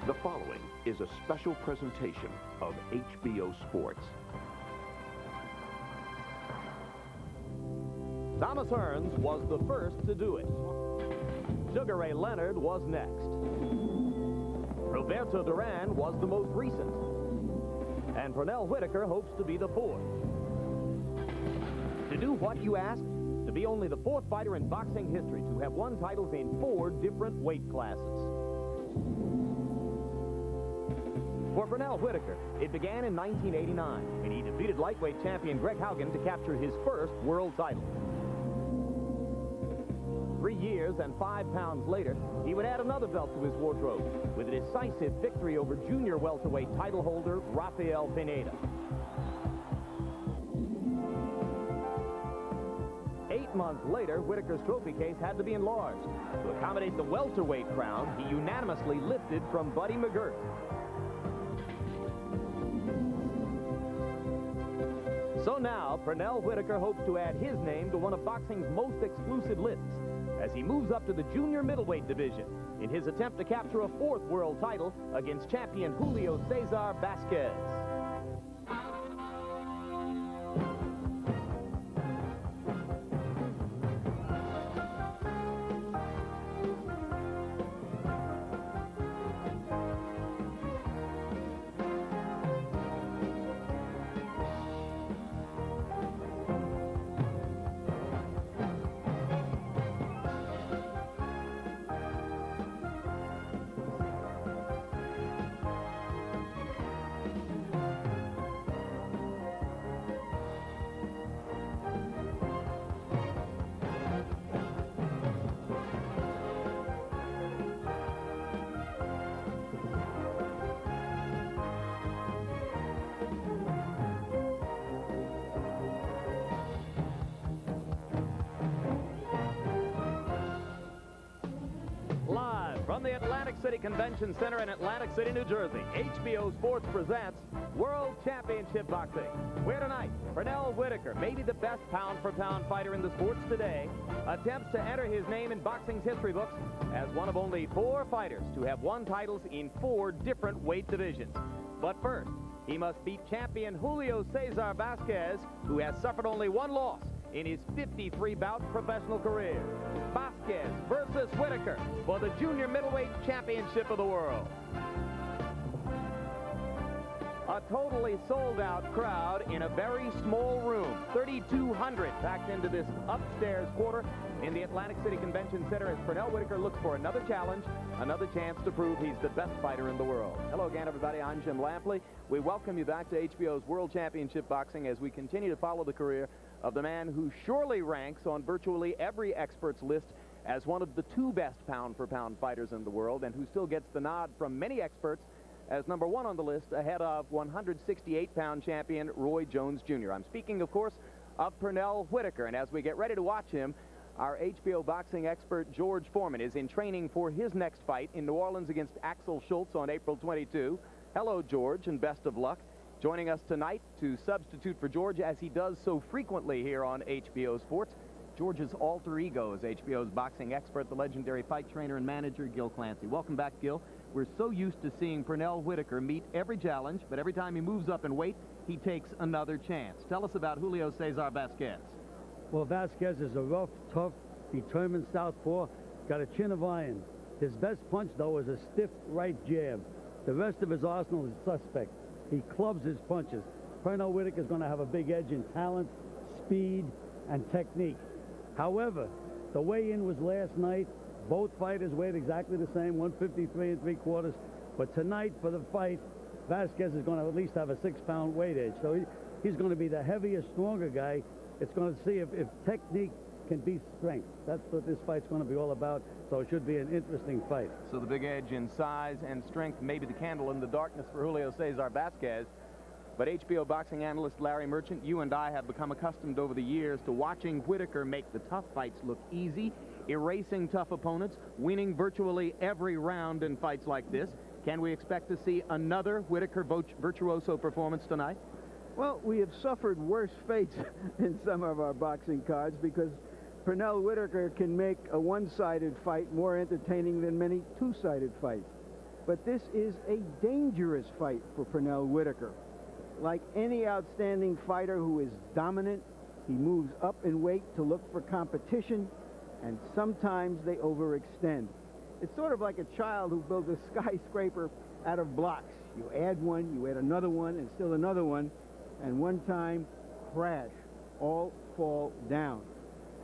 The following is a special presentation of HBO Sports. Thomas Hearns was the first to do it. Sugar Ray Leonard was next. Roberto Duran was the most recent. And Pernell Whitaker hopes to be the fourth. To do what, you ask? To be only the fourth fighter in boxing history to have won titles in 4 different weight classes. For Pernell Whitaker, it began in 1989, and he defeated lightweight champion Greg Haugen to capture his first world title. 3 years and 5 pounds later, he would add another belt to his wardrobe with a decisive victory over junior welterweight title holder Rafael Pineda. 8 months later, Whitaker's trophy case had to be enlarged. To accommodate the welterweight crown, he unanimously lifted from Buddy McGirt. So now, Pernell Whitaker hopes to add his name to one of boxing's most exclusive lists as he moves up to the junior middleweight division in his attempt to capture a 4th world title against champion Julio Cesar Vasquez. From the Atlantic City Convention Center in Atlantic City, New Jersey, HBO Sports presents World Championship Boxing, where tonight, Pernell Whitaker, maybe the best pound-for-pound fighter in the sports today, attempts to enter his name in boxing's history books as one of only 4 fighters to have won titles in 4 different weight divisions. But first, he must beat champion Julio Cesar Vasquez, who has suffered only 1 loss in his 53-bout professional career. Vasquez versus Whitaker for the junior middleweight championship of the world. A totally sold-out crowd in a very small room. 3,200 packed into this upstairs quarter in the Atlantic City Convention Center as Pernell Whitaker looks for another challenge, another chance to prove he's the best fighter in the world. Hello again, everybody. I'm Jim Lampley. We welcome you back to HBO's World Championship Boxing as we continue to follow the career of the man who surely ranks on virtually every expert's list as one of the 2 best pound-for-pound fighters in the world, and who still gets the nod from many experts as number 1 on the list, ahead of 168-pound champion Roy Jones Jr. I'm speaking, of course, of Pernell Whitaker, and as we get ready to watch him, our HBO boxing expert George Foreman is in training for his next fight in New Orleans against Axel Schultz on April 22. Hello, George, and best of luck. Joining us tonight to substitute for George, as he does so frequently here on HBO Sports, George's alter ego is HBO's boxing expert, the legendary fight trainer and manager, Gil Clancy. Welcome back, Gil. We're so used to seeing Pernell Whitaker meet every challenge, but every time he moves up in weight, he takes another chance. Tell us about Julio Cesar Vasquez. Well, Vasquez is a rough, tough, determined southpaw, got a chin of iron. His best punch, though, is a stiff right jab. The rest of his arsenal is suspect. He clubs his punches. Pernell Whitaker is going to have a big edge in talent, speed, and technique. However, the weigh-in was last night. Both fighters weighed exactly the same, 153 3/4. But tonight, for the fight, Vasquez is going to at least have a 6-pound weight edge. So he's going to be the heavier, stronger guy. It's going to see if technique can beat strength. That's what this fight's going to be all about. So it should be an interesting fight. So the big edge in size and strength, maybe the candle in the darkness for Julio Cesar Vasquez. But HBO boxing analyst Larry Merchant, you and I have become accustomed over the years to watching Whitaker make the tough fights look easy, erasing tough opponents, winning virtually every round in fights like this. Can we expect to see another Whitaker virtuoso performance tonight? Well, we have suffered worse fates in some of our boxing cards because Pernell Whitaker can make a one-sided fight more entertaining than many two-sided fights. But this is a dangerous fight for Pernell Whitaker. Like any outstanding fighter who is dominant, he moves up in weight to look for competition, and sometimes they overextend. It's sort of like a child who builds a skyscraper out of blocks. You add one, you add another one, and still another one, and one time, crash. All fall down.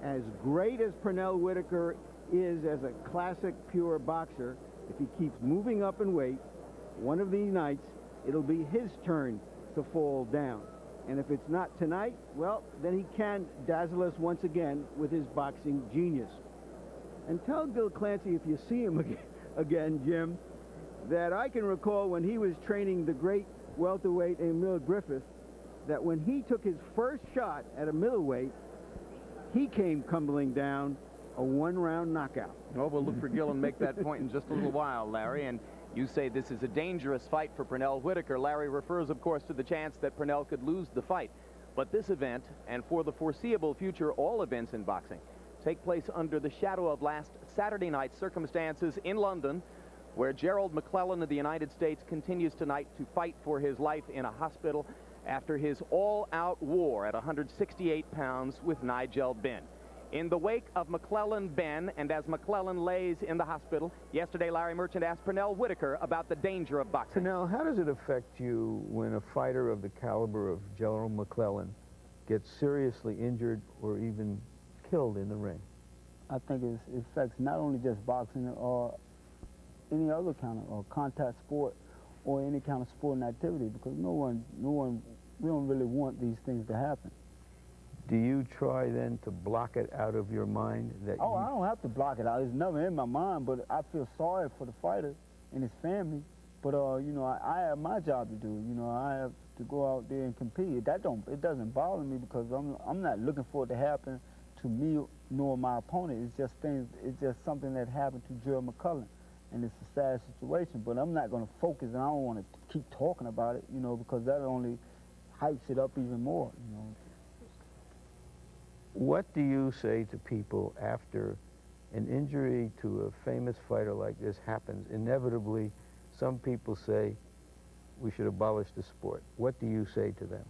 As great as Pernell Whitaker is as a classic pure boxer, if he keeps moving up in weight, one of these nights, it'll be his turn to fall down. And if it's not tonight, well, then he can dazzle us once again with his boxing genius. And tell Bill Clancy, if you see him again, Jim, that I can recall when he was training the great welterweight Emil Griffith, that when he took his first shot at a middleweight, he came tumbling down, a one-round knockout. Well, we'll look for Gillen make that point in just a little while, Larry. And you say this is a dangerous fight for Pernell Whitaker. Larry refers, of course, to the chance that Pernell could lose the fight. But this event, and for the foreseeable future, all events in boxing, take place under the shadow of last Saturday night's circumstances in London, where Gerald McClellan of the United States continues tonight to fight for his life in a hospital after his all-out war at 168 pounds with Nigel Benn. In the wake of McClellan-Benn, and as McClellan lays in the hospital, yesterday Larry Merchant asked Pernell Whitaker about the danger of boxing. Pernell, how does it affect you when a fighter of the caliber of General McClellan gets seriously injured or even killed in the ring? I think it affects not only just boxing or any other kind of contact sport or any kind of sporting activity, because we don't really want these things to happen. Do you try then to block it out of your mind? I don't have to block it out. It's never in my mind, but I feel sorry for the fighter and his family. But, you know, I have my job to do. You know, I have to go out there and compete. It doesn't bother me because I'm not looking for it to happen to me nor my opponent. It's just something that happened to Gerald McClellan, and it's a sad situation. But I'm not going to focus, and I don't want to keep talking about it, you know, because that only hypes it up even more, you know. What do you say to people after an injury to a famous fighter like this happens? Inevitably, some people say we should abolish the sport. What do you say to them?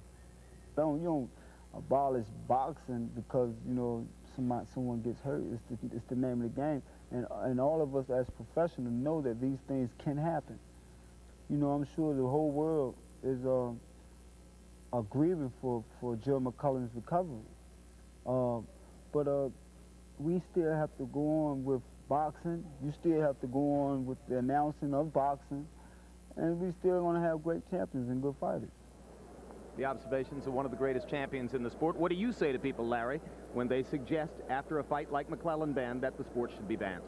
You don't abolish boxing because, you know, someone gets hurt. It's the name of the game. And all of us as professionals know that these things can happen. You know, I'm sure the whole world is grieving for Joe McCullen's recovery. But we still have to go on with boxing. You still have to go on with the announcing of boxing. And we still going to have great champions and good fighters. The observations of one of the greatest champions in the sport. What do you say to people, Larry, when they suggest after a fight like McClellan-Benn that the sport should be banned?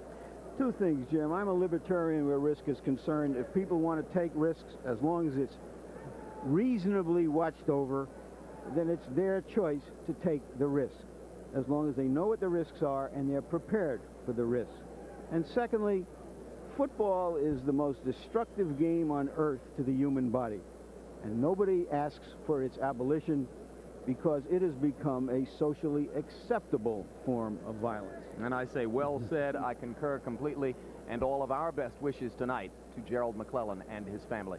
Two things, Jim. I'm a libertarian where risk is concerned. If people want to take risks, as long as it's reasonably watched over, then it's their choice to take the risk, as long as they know what the risks are and they're prepared for the risks. And secondly, football is the most destructive game on earth to the human body. And nobody asks for its abolition because it has become a socially acceptable form of violence. And I say, well said. I concur completely. And all of our best wishes tonight to Gerald McClellan and his family.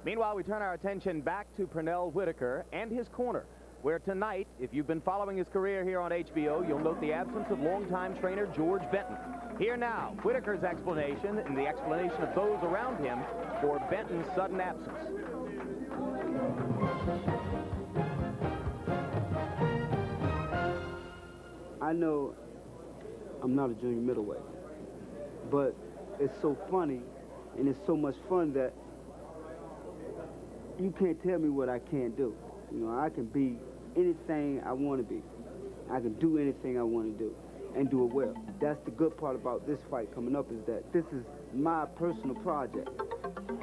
Meanwhile, we turn our attention back to Pernell Whitaker and his corner, where tonight, if you've been following his career here on HBO, you'll note the absence of longtime trainer George Benton. Here now, Whitaker's explanation and the explanation of those around him for Benton's sudden absence. I know I'm not a junior middleweight, but it's so funny and it's so much fun that you can't tell me what I can't do. You know, I can be anything I want to be. I can do anything I want to do and do it well. That's the good part about this fight coming up, is that this is my personal project.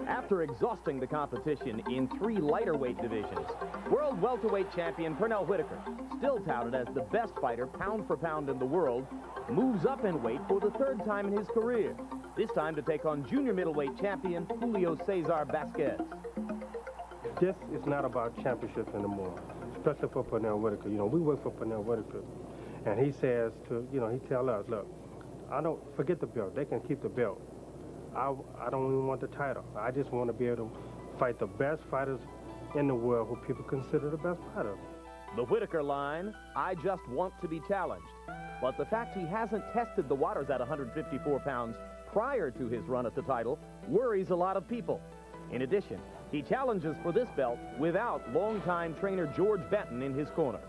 After exhausting the competition in 3 lighter weight divisions, world welterweight champion Pernell Whitaker, still touted as the best fighter pound for pound in the world, moves up in weight for the 3rd time in his career, this time to take on junior middleweight champion Julio Cesar Vasquez. This is not about championships anymore, especially for Pernell Whitaker. You know, we work for Pernell Whitaker, and he says to, you know, he tells us, look, I don't forget the belt. They can keep the belt. I don't even want the title. I just want to be able to fight the best fighters in the world who people consider the best fighters. The Whitaker line, I just want to be challenged. But the fact he hasn't tested the waters at 154 pounds prior to his run at the title worries a lot of people. In addition, he challenges for this belt without longtime trainer George Benton in his corner.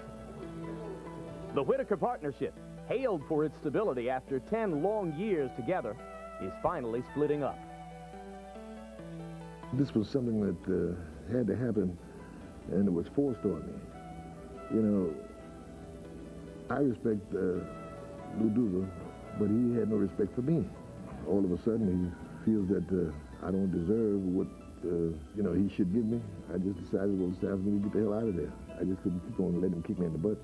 The Whitaker partnership, hailed for its stability after 10 long years together, is finally splitting up. This was something that had to happen, and it was forced on me. You know, I respect Luduga, but he had no respect for me. All of a sudden, he feels that I don't deserve what you know, he should give me. I just decided, well, it's time for me to get the hell out of there. I just couldn't keep on letting him kick me in the butt.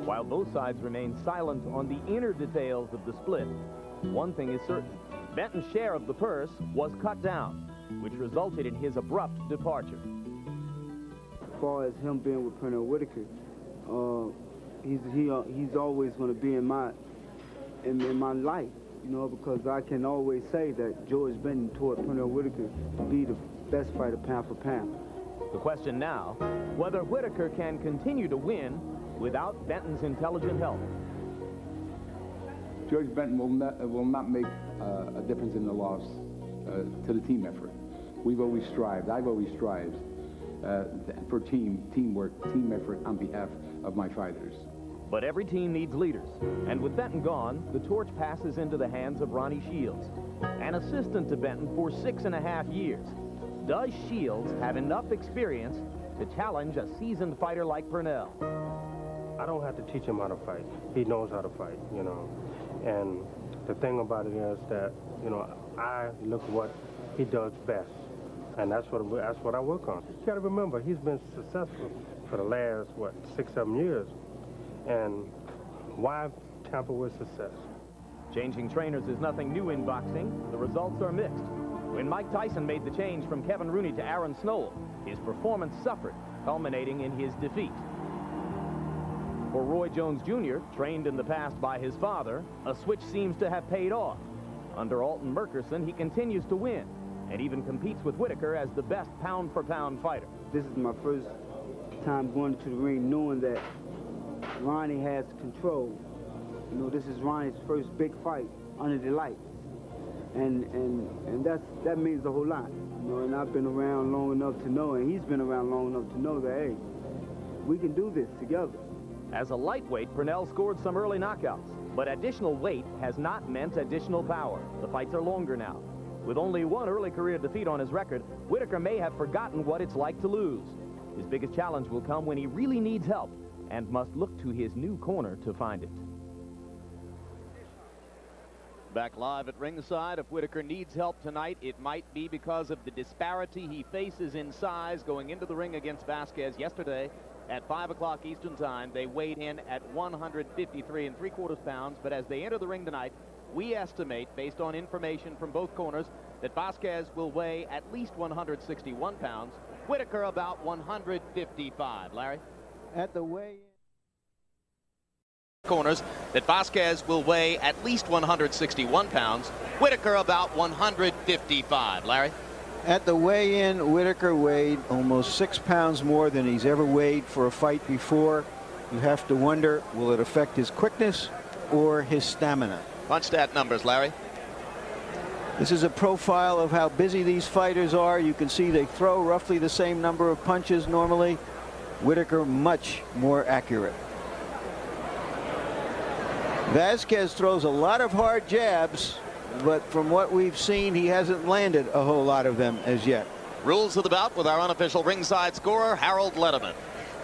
While both sides remain silent on the inner details of the split, one thing is certain. Benton's share of the purse was cut down, which resulted in his abrupt departure. As far as him being with Pernell Whitaker, he's always going to be in my life, you know, because I can always say that George Benton taught Pernell Whitaker to be the best fighter pound for pound. The question now, whether Whitaker can continue to win without Benton's intelligent help. George Benton will not make a difference in the loss to the team effort. We've always strived, I've always strived for teamwork, team effort on behalf of my fighters. But every team needs leaders, and with Benton gone, the torch passes into the hands of Ronnie Shields, an assistant to Benton for 6.5 years. Does Shields have enough experience to challenge a seasoned fighter like Pernell? I don't have to teach him how to fight. He knows how to fight, you know. And the thing about it is that, you know, I look what he does best, and that's what I work on. You got to remember, he's been successful for the last, 6-7 years. And why tamper with success? Changing trainers is nothing new in boxing. The results are mixed. When Mike Tyson made the change from Kevin Rooney to Aaron Snow, his performance suffered, culminating in his defeat. For Roy Jones Jr., trained in the past by his father, a switch seems to have paid off. Under Alton Murkerson, he continues to win and even competes with Whitaker as the best pound-for-pound fighter. This is my first time going to the ring knowing that Ronnie has control. You know, this is Ronnie's first big fight under the lights. And that means a whole lot. You know, and I've been around long enough to know, and he's been around long enough to know that, hey, we can do this together. As a lightweight, Pernell scored some early knockouts, but additional weight has not meant additional power. The fights are longer now. With only one early career defeat on his record, Whitaker may have forgotten what it's like to lose. His biggest challenge will come when he really needs help and must look to his new corner to find it. Back live at ringside, if Whitaker needs help tonight, it might be because of the disparity he faces in size going into the ring against Vasquez yesterday. At 5 o'clock Eastern time, they weighed in at 153 3/4 pounds, but as they enter the ring tonight, we estimate, based on information from both corners, that Vasquez will weigh at least 161 pounds, Whitaker about 155. Larry? At the weigh-in corners, that Vasquez will weigh at least 161 pounds, Whitaker about 155. Larry? At the weigh-in, Whitaker weighed almost 6 pounds more than he's ever weighed for a fight before. You have to wonder, will it affect his quickness or his stamina? Punch stat numbers, Larry. This is a profile of how busy these fighters are. You can see they throw roughly the same number of punches normally. Whitaker much more accurate. Vasquez throws a lot of hard jabs, but from what we've seen, he hasn't landed a whole lot of them as yet. Rules of the bout with our unofficial ringside scorer, Harold Letterman.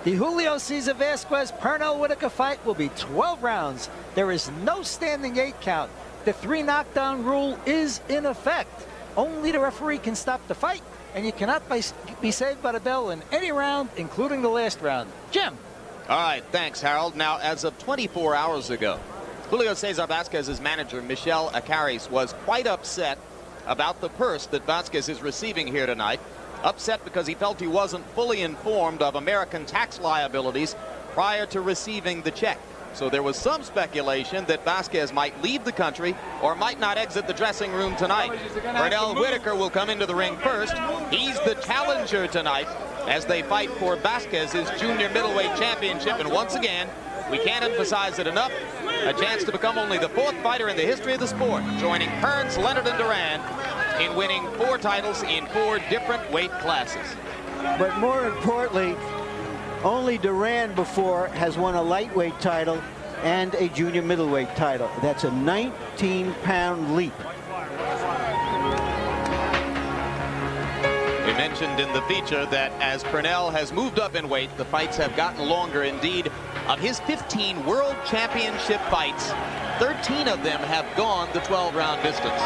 The Julio Cesar Vasquez Pernell Whitaker fight will be 12 rounds. There is no standing 8 count. The 3 knockdown rule is in effect. Only the referee can stop the fight, and you cannot be saved by the bell in any round, including the last round. Jim. All right, thanks, Harold. Now, as of 24 hours ago, Julio Cesar Vasquez's manager, Michel Acaris, was quite upset about the purse that Vasquez is receiving here tonight. Upset because he felt he wasn't fully informed of American tax liabilities prior to receiving the check. So there was some speculation that Vasquez might leave the country or might not exit the dressing room tonight. Pernell Whitaker will come into the ring first. He's the challenger tonight as they fight for Vasquez's junior middleweight championship. And once again, we can't emphasize it enough, a chance to become only the 4th fighter in the history of the sport, joining Hearns, Leonard, and Duran in winning 4 titles in 4 different weight classes. But more importantly, only Duran before has won a lightweight title and a junior middleweight title. That's a 19-pound leap. We mentioned in the feature that as Pernell has moved up in weight, the fights have gotten longer. Indeed, of his 15 world championship fights, 13 of them have gone the 12-round distance.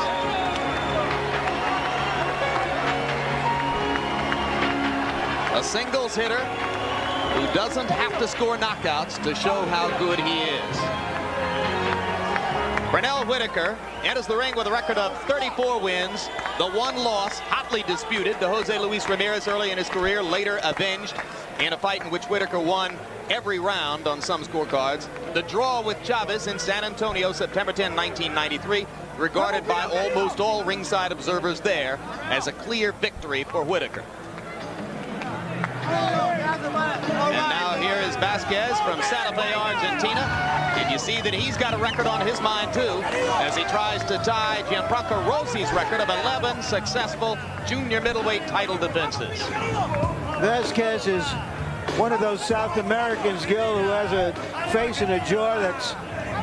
A singles hitter who doesn't have to score knockouts to show how good he is. Pernell Whitaker enters the ring with a record of 34 wins. The 1 loss, hotly disputed, to Jose Luis Ramirez early in his career, later avenged in a fight in which Whitaker won every round on some scorecards. The draw with Chavez in San Antonio, September 10, 1993, regarded by almost all ringside observers there as a clear victory for Whitaker. And now here is Vasquez from Santa Fe, Argentina. And you see that he's got a record on his mind, too, as he tries to tie Gianfranco Rossi's record of 11 successful junior middleweight title defenses. Vasquez is one of those South Americans, Gil, who has a face and a jaw that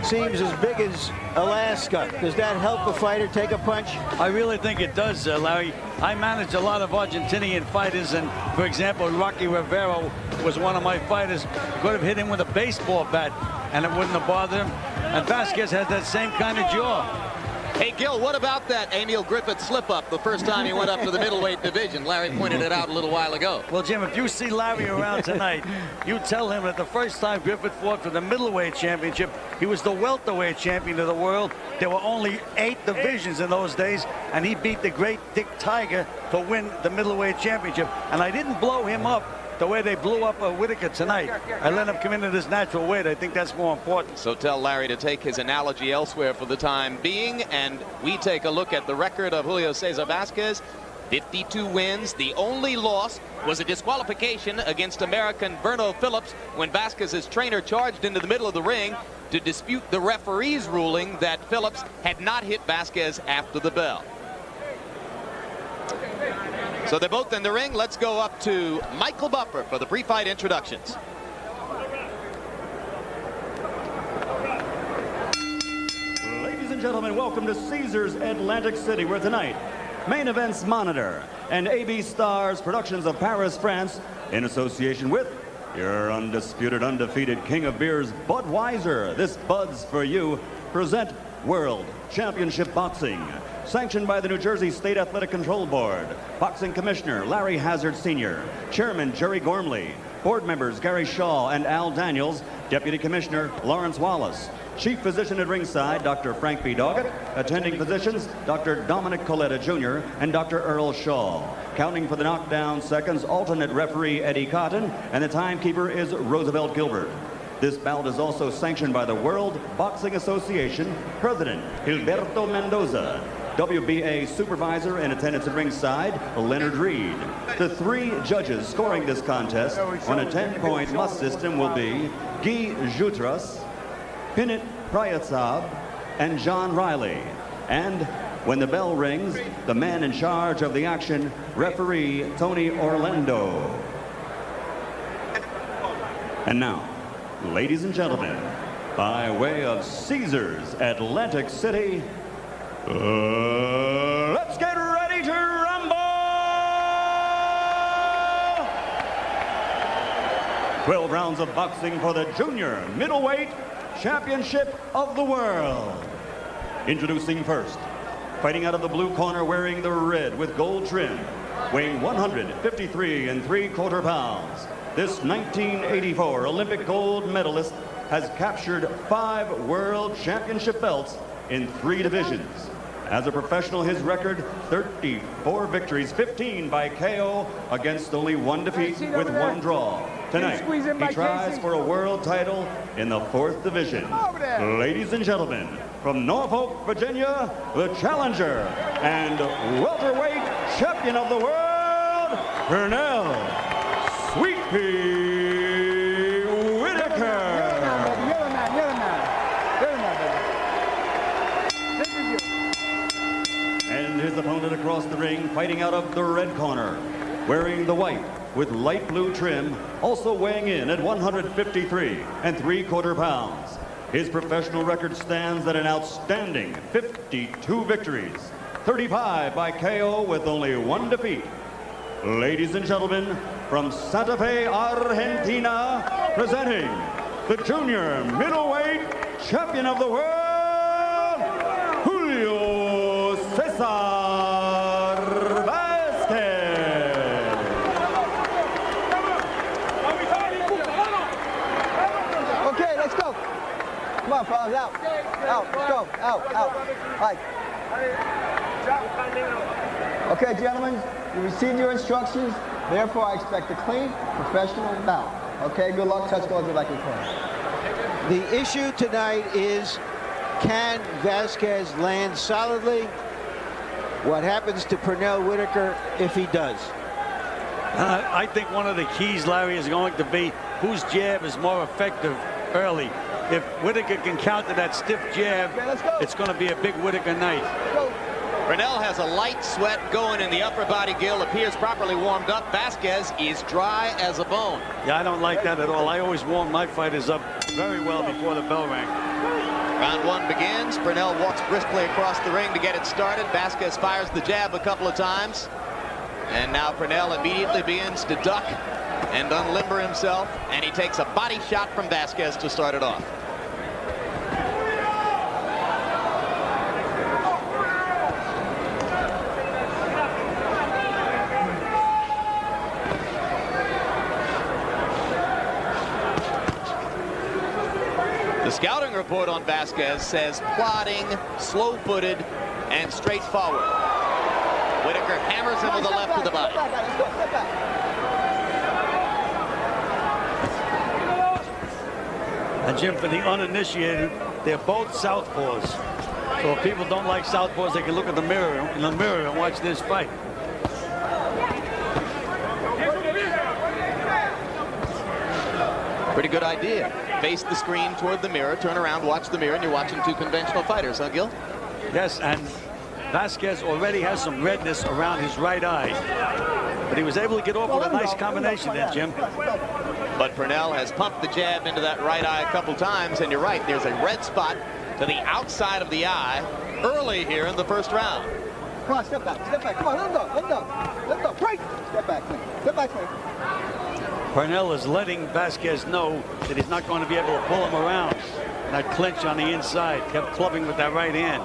seems as big as Alaska. Does that help a fighter take a punch? I really think it does, Larry. I manage a lot of Argentinian fighters, and for example, Rocky Rivero was one of my fighters. Could have hit him with a baseball bat, and it wouldn't have bothered him. And Vasquez has that same kind of jaw. Hey, Gil, what about that Emil Griffith slip-up the first time he went up to the middleweight division? Larry pointed it out a little while ago. Well, Jim, if you see Larry around tonight, you tell him that the first time Griffith fought for the middleweight championship, he was the welterweight champion of the world. There were only 8 divisions in those days, and he beat the great Dick Tiger to win the middleweight championship. And I didn't blow him up the way they blew up Whitaker tonight. I let him come into this natural weight. I think that's more important. So tell Larry to take his analogy elsewhere for the time being, and we take a look at the record of Julio Cesar Vasquez. 52 wins. The only loss was a disqualification against American Berno Phillips when Vasquez's trainer charged into the middle of the ring to dispute the referee's ruling that Phillips had not hit Vasquez after the bell. So they're both in the ring. Let's go up to Michael Buffer for the pre-fight introductions. Ladies and gentlemen, welcome to Caesars Atlantic City, where tonight, Main Events Monitor and AB Stars Productions of Paris, France, in association with your undisputed, undefeated king of beers, Budweiser, this Bud's for you, present World Championship Boxing. Sanctioned by the New Jersey State Athletic Control Board. Boxing Commissioner Larry Hazard Sr., Chairman Jerry Gormley, Board members Gary Shaw and Al Daniels, Deputy Commissioner Lawrence Wallace, Chief Physician at ringside Dr. Frank B. Doggett, attending physicians Dr. Dominic Coletta Jr. and Dr. Earl Shaw. Counting for the knockdown seconds, alternate referee Eddie Cotton, and the timekeeper is Roosevelt Gilbert. This bout is also sanctioned by the World Boxing Association, President Gilberto Mendoza, WBA supervisor in attendance at ringside, Leonard Reed. The 3 judges scoring this contest on a 10-point must system will be Guy Jutras, Pinit Prayatsab, and John Riley. And when the bell rings, the man in charge of the action, referee Tony Orlando. And now, ladies and gentlemen, by way of Caesars Atlantic City, let's get ready to rumble! 12 rounds of boxing for the junior middleweight championship of the world. Introducing first, fighting out of the blue corner, wearing the red with gold trim, weighing 153 3/4 pounds. This 1984 Olympic gold medalist has captured 5 world championship belts in 3 divisions. As a professional, his record, 34 victories, 15 by KO against only 1 defeat with 1 draw. Tonight, he tries for a world title in the 4th division. Ladies and gentlemen, from Norfolk, Virginia, the challenger and welterweight champion of the world, Pernell Sweet Pea Whitaker. And his opponent across the ring, fighting out of the red corner, wearing the white with light blue trim, also weighing in at 153 3/4 pounds. His professional record stands at an outstanding 52 victories, 35 by KO with only 1 defeat. Ladies and gentlemen, from Santa Fe, Argentina, presenting the junior middleweight champion of the world, Julio Cesar Vasquez. Okay, let's go. Come on, fellas, out. Out, let's go. Out. Right. Okay, gentlemen, you received your instructions. Therefore, I expect a clean, professional bout. Okay, good luck. Touch gloves if I can call. The issue tonight is, can Vasquez land solidly? What happens to Pernell Whitaker if he does? I think one of the keys, Larry, is going to be whose jab is more effective early. If Whitaker can counter that stiff jab, it's going to be a big Whitaker night. Pernell has a light sweat going in the upper body. Gill appears properly warmed up. Vasquez is dry as a bone. Yeah, I don't like that at all. I always warm my fighters up very well before the bell rang. Round 1 begins. Pernell walks briskly across the ring to get it started. Vasquez fires the jab a couple of times. And now Pernell immediately begins to duck and unlimber himself. And he takes a body shot from Vasquez to start it off. The scouting report on Vasquez says plodding, slow-footed, and straightforward. Whitaker hammers him with the left to the body. And Jim, for the uninitiated, they're both southpaws. So if people don't like southpaws, they can look at the mirror and watch this fight. Pretty good idea. Face the screen toward the mirror, turn around, watch the mirror, and you're watching 2 conventional fighters, huh, Gil? Yes, and Vasquez already has some redness around his right eye. But he was able to get off with a nice combination there, Jim. But Pernell has pumped the jab into that right eye a couple times, and you're right, there's a red spot to the outside of the eye early here in the first round. Come on, step back. Come on, let him go. Break. Step back, man. Pernell is letting Vasquez know that he's not going to be able to pull him around. That clinch on the inside, kept clubbing with that right hand.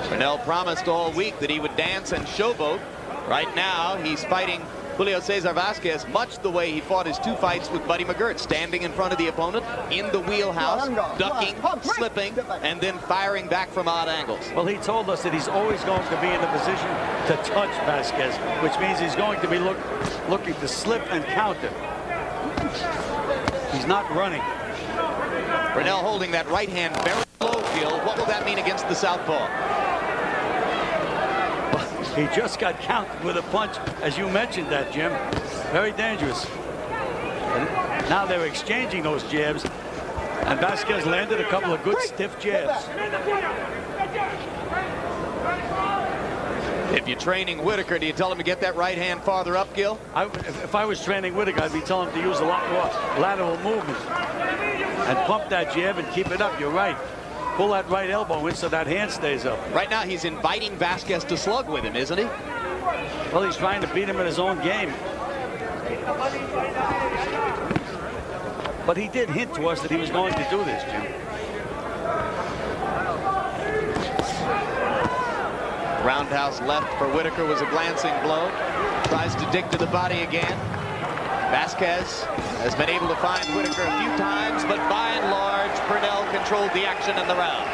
Pernell promised all week that he would dance and showboat. Right now, he's fighting Julio Cesar Vasquez much the way he fought his 2 fights with Buddy McGirt, standing in front of the opponent, in the wheelhouse, ducking, slipping, and then firing back from odd angles. Well, he told us that he's always going to be in the position to touch Vasquez, which means he's going to be looking to slip and counter. He's not running. Pernell holding that right hand very low, Gil. What will that mean against the southpaw? He just got counted with a punch, as you mentioned that, Jim. Very dangerous. And now they're exchanging those jabs, and Vasquez landed a couple of good stiff jabs. If you're training Whitaker, do you tell him to get that right hand farther up, Gil? If I was training Whitaker, I'd be telling him to use a lot more lateral movement and pump that jab and keep it up. You're right. Pull that right elbow in so that hand stays up. Right now, he's inviting Vasquez to slug with him, isn't he? Well, he's trying to beat him in his own game. But he did hint to us that he was going to do this, Jim. Roundhouse left for Whitaker was a glancing blow. Tries to dig to the body again. Vasquez has been able to find Whitaker a few times, but by and large, Pernell controlled the action in the round.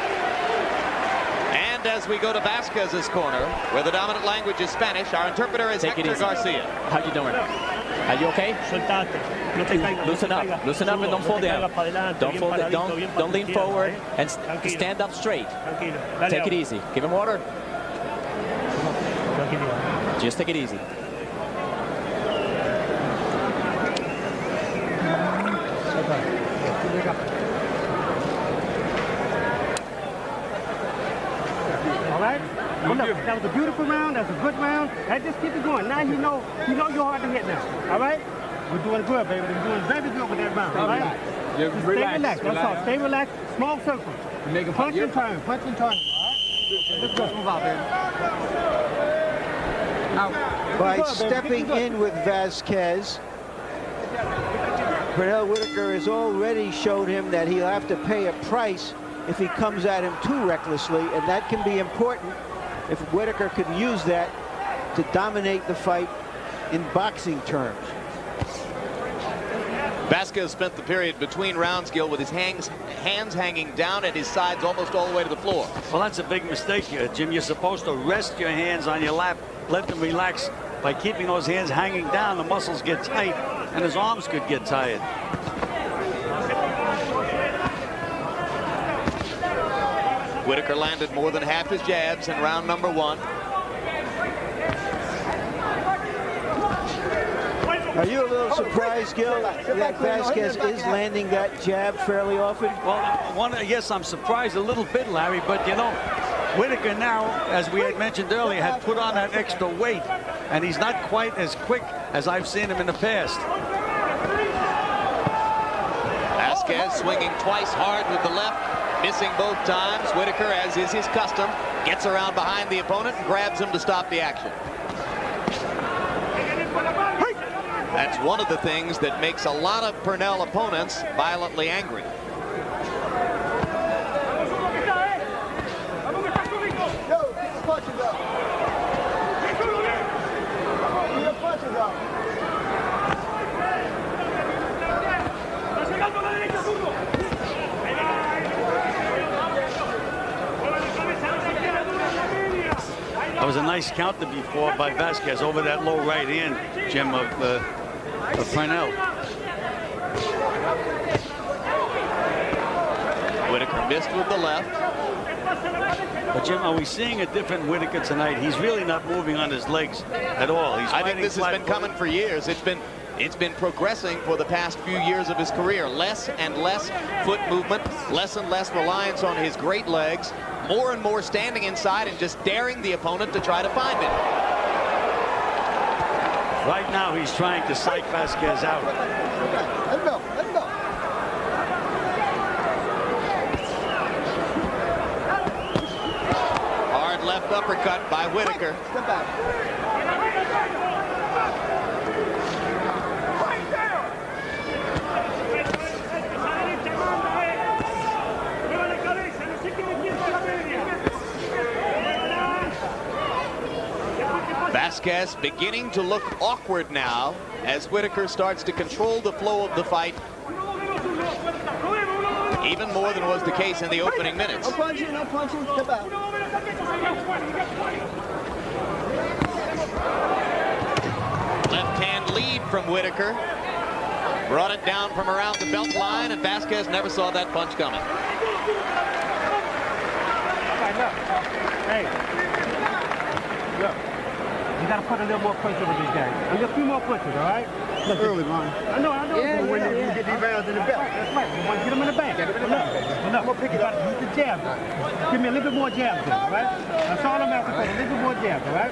And as we go to Vasquez's corner, where the dominant language is Spanish, our interpreter is Hector Garcia. How you doing? Are you okay? Loosen up. Loosen up and don't fall down. Don't fall down. Don't lean forward and stand up straight. Take it easy. Give him water. Just take it easy. All right? Well, look, that was a beautiful round. That's a good round. And just keep it going. Now you know you're hard to hit now. All right? We're doing good, baby. We're doing very good with that round. All right? Just stay relaxed. That's all. Stay relaxed. Small circle. Punch and turn. Punch and turn. All right? Let's go. Move out, baby. By stepping in with Vasquez, Pernell Whitaker has already showed him that he'll have to pay a price if he comes at him too recklessly, and that can be important if Whitaker can use that to dominate the fight in boxing terms. Vasquez spent the period between rounds, Gil, with his hands hanging down at his sides almost all the way to the floor. Well, that's a big mistake here, Jim. You're supposed to rest your hands on your lap, let them relax. By keeping those hands hanging down, the muscles get tight, and his arms could get tired. Whitaker landed more than half his jabs in round number 1. Are you a little surprised, Gil, that Vasquez is landing that jab fairly often? Well, yes, I'm surprised a little bit, Larry, but you know, Whitaker now, as we had mentioned earlier, had put on that extra weight, and he's not quite as quick as I've seen him in the past. Vasquez swinging twice hard with the left, missing both times. Whitaker, as is his custom, gets around behind the opponent and grabs him to stop the action. That's one of the things that makes a lot of Pernell opponents violently angry. That was a nice counter before by Vasquez over that low right hand, Jim, of Pernell. Whitaker missed with the left. But Jim, are we seeing a different Whitaker tonight? He's really not moving on his legs at all. I think this has been coming for years. It's been progressing for the past few years of his career. Less and less foot movement, less and less reliance on his great legs, more and more standing inside and just daring the opponent to try to find it. Right now, he's trying to psych Vasquez out. Let's go. Let's go. Hard left uppercut by Whitaker. Step back. Vasquez beginning to look awkward now as Whitaker starts to control the flow of the fight even more than was the case in the opening minutes. No punching, no punching. Step out. Left hand lead from Whitaker. Brought it down from around the belt line, and Vasquez never saw that punch coming. Hey, look. You got to put a little more pressure with these guys. A little few more punches, all right? Look, early, man. I know. Yeah, when yeah, you get these rounds in the belt. That's right. You want to get them in the back. Look, I'm going to pick it up. Use the jab. Give me a little bit more jabs, all right? That's all I'm asking for. A little bit more jabs, all right?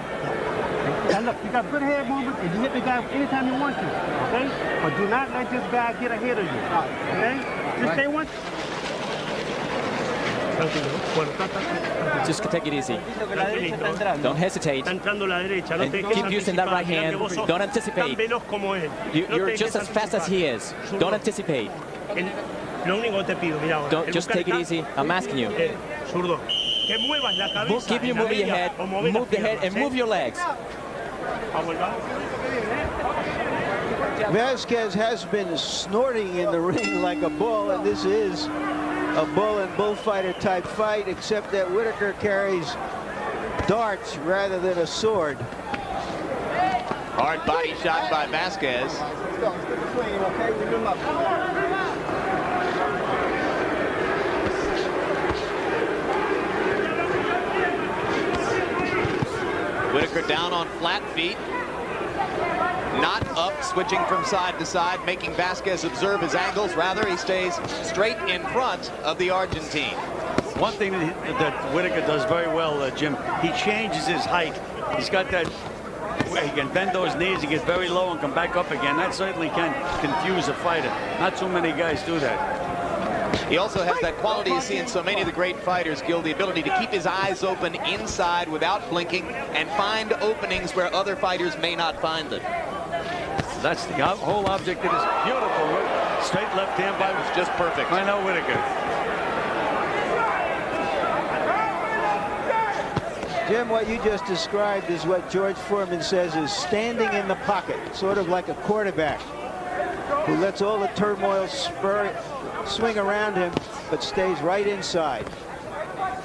And look, you got good head movement, and you hit the guy anytime you want to, okay? But do not let this guy get ahead of you, okay? Just stay one. Just take it easy. Don't hesitate. And keep using that right hand. Don't anticipate. You're just as fast as he is. Don't anticipate. Don't, just take it easy. I'm asking you. Keep you moving your head, move the head, and move your legs. Vasquez has been snorting in the ring like a bull, and this is a bull and bullfighter type fight, except that Whitaker carries darts rather than a sword. Hard body shot by Vasquez. Let's go. Let's get the swing, okay? Leave him up. Whitaker down on flat feet. Not up, switching from side to side, making Vasquez observe his angles. Rather, he stays straight in front of the Argentine. One thing that Whitaker does very well, Jim, he changes his height. He's got that, he can bend those knees, he gets very low and come back up again. That certainly can confuse a fighter. Not too many guys do that. He also has that quality you see in so many of the great fighters, Gil, the ability to keep his eyes open inside without blinking and find openings where other fighters may not find them. That's the whole object. It is beautiful. Straight left hand by. That was just perfect. I know Whitaker. Jim, what you just described is what George Foreman says is standing in the pocket, sort of like a quarterback who lets all the turmoil swing around him, but stays right inside.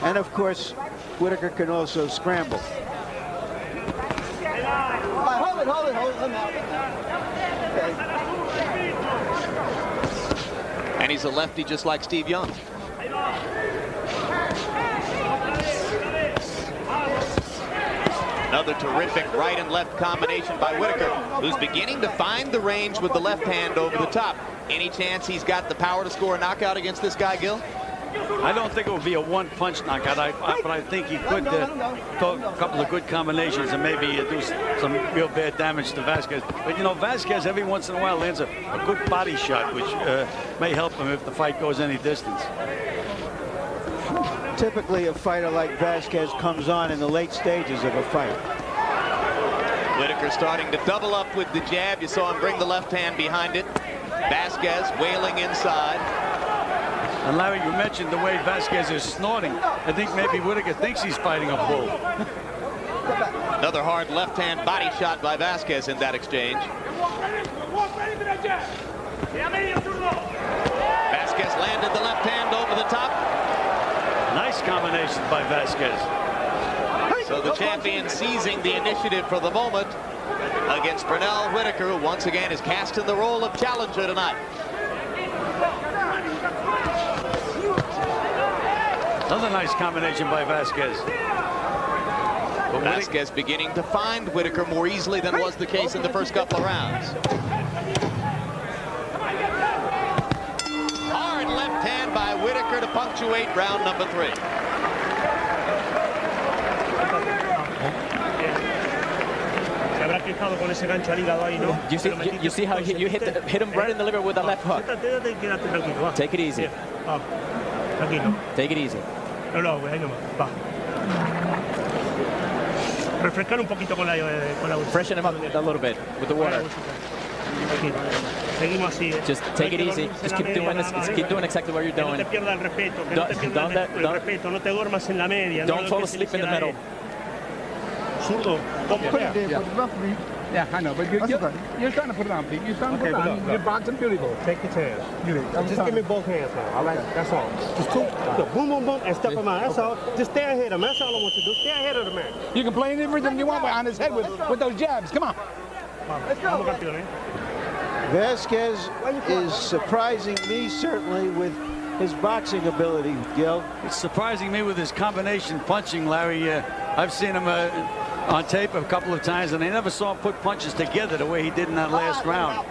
And of course, Whitaker can also scramble. Hold it. I'm out. Okay. And he's a lefty just like Steve Young. Another terrific right and left combination by Whitaker, who's beginning to find the range with the left hand over the top. Any chance he's got the power to score a knockout against this guy, Gil? I don't think it will be a one-punch knockout, but I think he could throw a couple of good combinations and maybe do some real bad damage to Vasquez. But, you know, Vasquez every once in a while lands a good body shot, which may help him if the fight goes any distance. Typically, a fighter like Vasquez comes on in the late stages of a fight. Whitaker starting to double up with the jab. You saw him bring the left hand behind it. Vasquez wailing inside. And Larry, you mentioned the way Vasquez is snorting. I think maybe Whitaker thinks he's fighting a bull. Another hard left-hand body shot by Vasquez in that exchange. Vasquez landed the left hand over the top. Nice combination by Vasquez. So the champion seizing the initiative for the moment against Pernell. Whitaker, who once again is cast in the role of challenger tonight. Another nice combination by Vasquez. But Vasquez beginning to find Whitaker more easily than was the case in the first couple of rounds. Hard left hand by Whitaker to punctuate round number 3. You see how you hit him right in the liver with a left hook. Take it easy. Take it easy. Freshen him up a little bit with the water. Just take it easy. Just keep doing this. Just keep doing exactly what you're doing. Don't fall asleep in the middle. Yeah, I know, but you're trying to put it on, Pete. You're trying to put it on. You're boxing beautiful. Take your chance. Just give me both hands now, all right? That's all. Just boom, boom, boom, and step him out. That's all. Just stay ahead of him. That's all I want you to do. Stay ahead of the man. You can play any rhythm you want on his head with those jabs. Come on. Let's go. Vasquez is surprising me, certainly, with his boxing ability, Gil. It's surprising me with his combination punching, Larry. I've seen him on tape a couple of times, and I never saw him put punches together the way he did in that last round.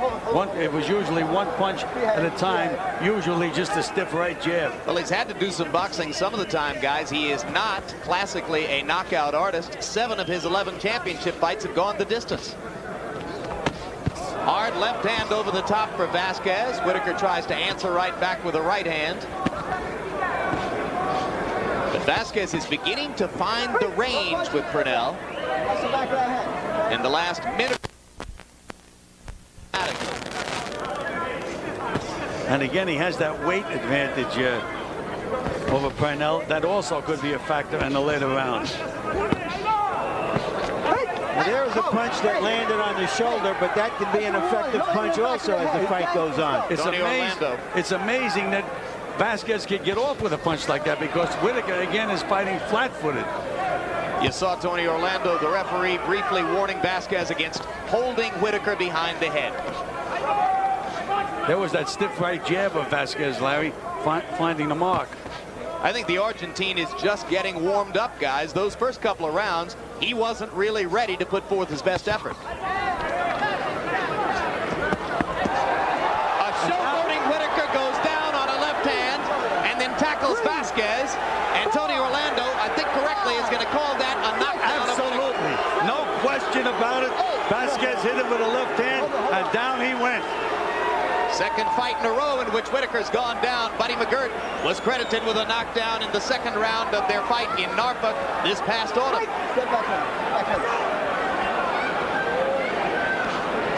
It was usually one punch at a time, usually just a stiff right jab. Well, he's had to do some boxing some of the time, guys. He is not classically a knockout artist. 7 of his 11 championship fights have gone the distance. Hard left hand over the top for Vasquez. Whitaker tries to answer right back with a right hand. But Vasquez is beginning to find the range with Pernell. In the last minute. And again, he has that weight advantage over Pernell. That also could be a factor in the later rounds. And there was a punch that landed on the shoulder, but that can be an effective punch also as the fight goes on. It's amazing that Vasquez could get off with a punch like that because Whitaker, again, is fighting flat-footed. You saw Tony Orlando, the referee, briefly warning Vasquez against holding Whitaker behind the head. There was that stiff right jab of Vasquez, Larry, finding the mark. I think the Argentine is just getting warmed up, guys. Those first couple of rounds, he wasn't really ready to put forth his best effort. A showboating Whitaker goes down on a left hand and then tackles Vasquez. And Tony Orlando, I think correctly, is going to call that a knockdown. Absolutely. No question about it. Vasquez hit him with a left hand, and down he went. Second fight in a row in which Whitaker's gone down. Buddy McGirt was credited with a knockdown in the second round of their fight in Norfolk this past autumn.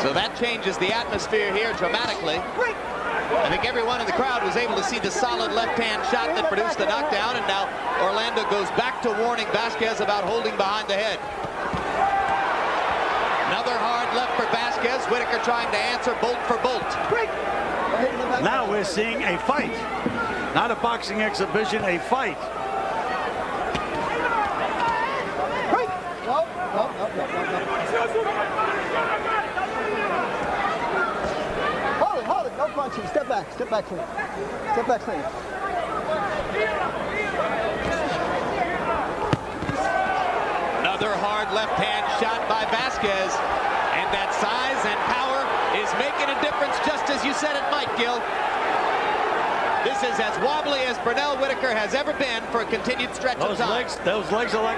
So that changes the atmosphere here dramatically. I think everyone in the crowd was able to see the solid left-hand shot that produced the knockdown, and now Orlando goes back to warning Vasquez about holding behind the head. Another hard left for Vasquez. Whitaker trying to answer bolt for bolt. Now we're seeing a fight. Not a boxing exhibition, a fight. Hold it, no punching. Step back clean. Step back clean. Another hard left-hand shot by Vasquez. And that size and power is making a difference, just as you said it might, Gil. This is as wobbly as Pernell Whitaker has ever been for a continued stretch of time. Those legs are like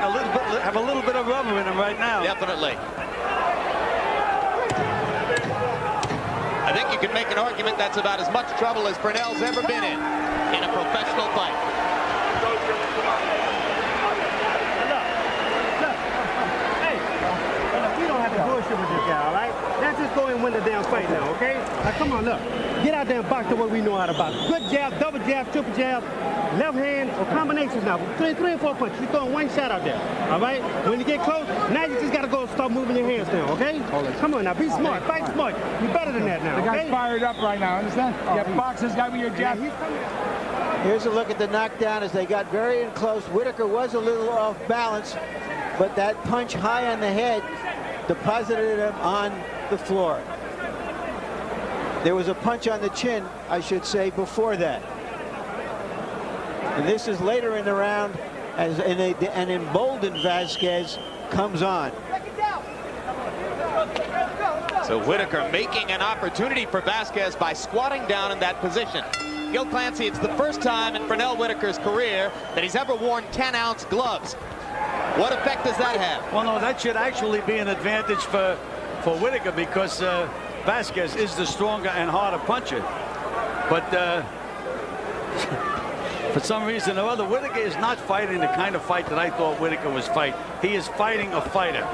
have a little bit of rubber in them right now. Definitely. I think you can make an argument that's about as much trouble as Pernell's ever been in a professional fight. Bullshit with this guy, all right? Let's just go and win the damn fight now, okay? Now, come on, look. Get out there and box the way we know how to box. Good jab, double jab, triple jab, left hand, or combinations now. Three or four punches. You're throwing one shot out there, all right? When you get close, now you just got to go start moving your hands now, okay? Come on now, be smart, fight smart. You're better than that now, The guy's okay? fired up right now, understand? You got boxers, got with your jab. Here's a look at the knockdown as they got very in close. Whitaker was a little off balance, but that punch high on the head deposited him on the floor. There was a punch on the chin, I should say, before that. And this is later in the round as an emboldened Vasquez comes on. So Whitaker making an opportunity for Vasquez by squatting down in that position. Gil Clancy, it's the first time in Pernell Whitaker's career that he's ever worn 10-ounce gloves. What effect does that have? Well, no, that should actually be an advantage for Whitaker because Vasquez is the stronger and harder puncher. But for some reason or other, Whitaker is not fighting the kind of fight that I thought Whitaker was fighting. He is fighting a fighter.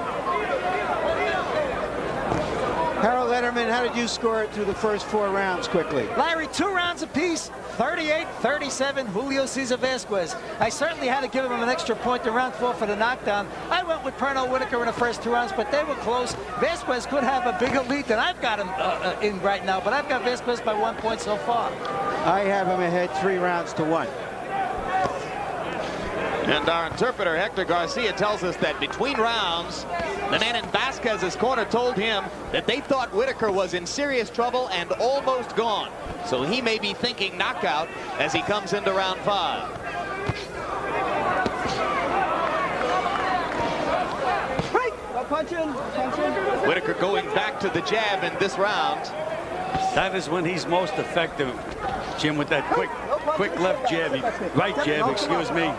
Harold Letterman, how did you score it through the first 4 rounds quickly? Larry, 2 rounds apiece, 38-37, Julio Cesar Vasquez. I certainly had to give him an extra point in round 4 for the knockdown. I went with Pernell Whitaker in the first 2 rounds, but they were close. Vasquez could have a bigger lead than I've got him in right now, but I've got Vasquez by 1 point so far. I have him ahead 3 rounds to 1. And our interpreter, Hector Garcia, tells us that between rounds, the man in Vasquez's corner told him that they thought Whitaker was in serious trouble and almost gone. So he may be thinking knockout as he comes into round 5. Whitaker going back to the jab in this round. That is when he's most effective, Jim, with that quick left jab, right jab, excuse me.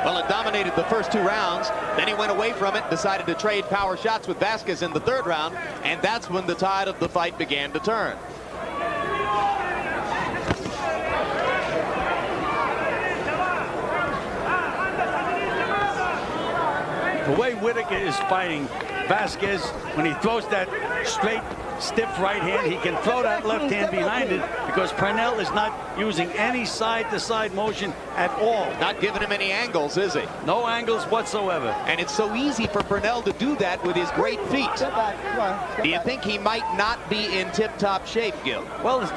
Well, it dominated the first 2 rounds. Then he went away from it, decided to trade power shots with Vasquez in the 3rd round, and that's when the tide of the fight began to turn. The way Whitaker is fighting Vasquez, when he throws that straight, stiff right hand, he can throw that left hand behind it because Pernell is not using any side-to-side motion at all. Not giving him any angles, is he? No angles whatsoever. And it's so easy for Pernell to do that with his great feet. Do you think he might not be in tip-top shape, Gil? Well, it's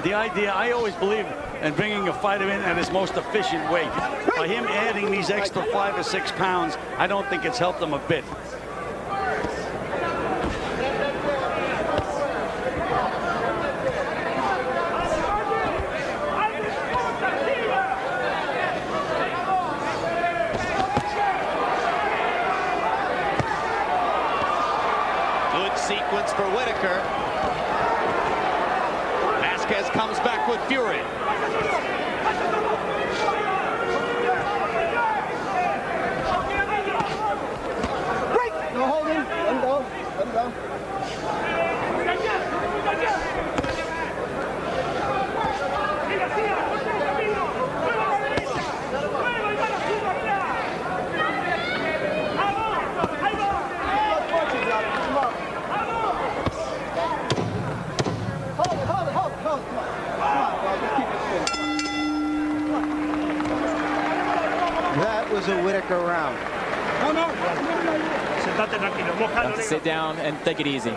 the idea, I always believe and bringing a fighter in at his most efficient weight. By him adding these extra 5 or 6 pounds, I don't think it's helped him a bit. Sequence for Whitaker. Vasquez comes back with fury. No holding. Let him go. Let him go. That was a Whitaker round. Sit down and take it easy.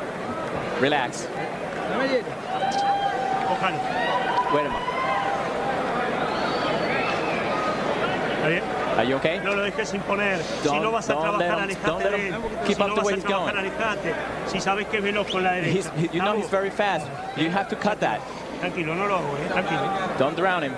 Relax. Wait a moment. Are you okay? No lo dejes imponer. Si no vas a trabajar, alejate de él. Keep up the way he's going. Si sabes que es veloz con la derecha. You know he's very fast. You have to cut that. Tranquilo, no lo hago, tranquilo. Don't drown him.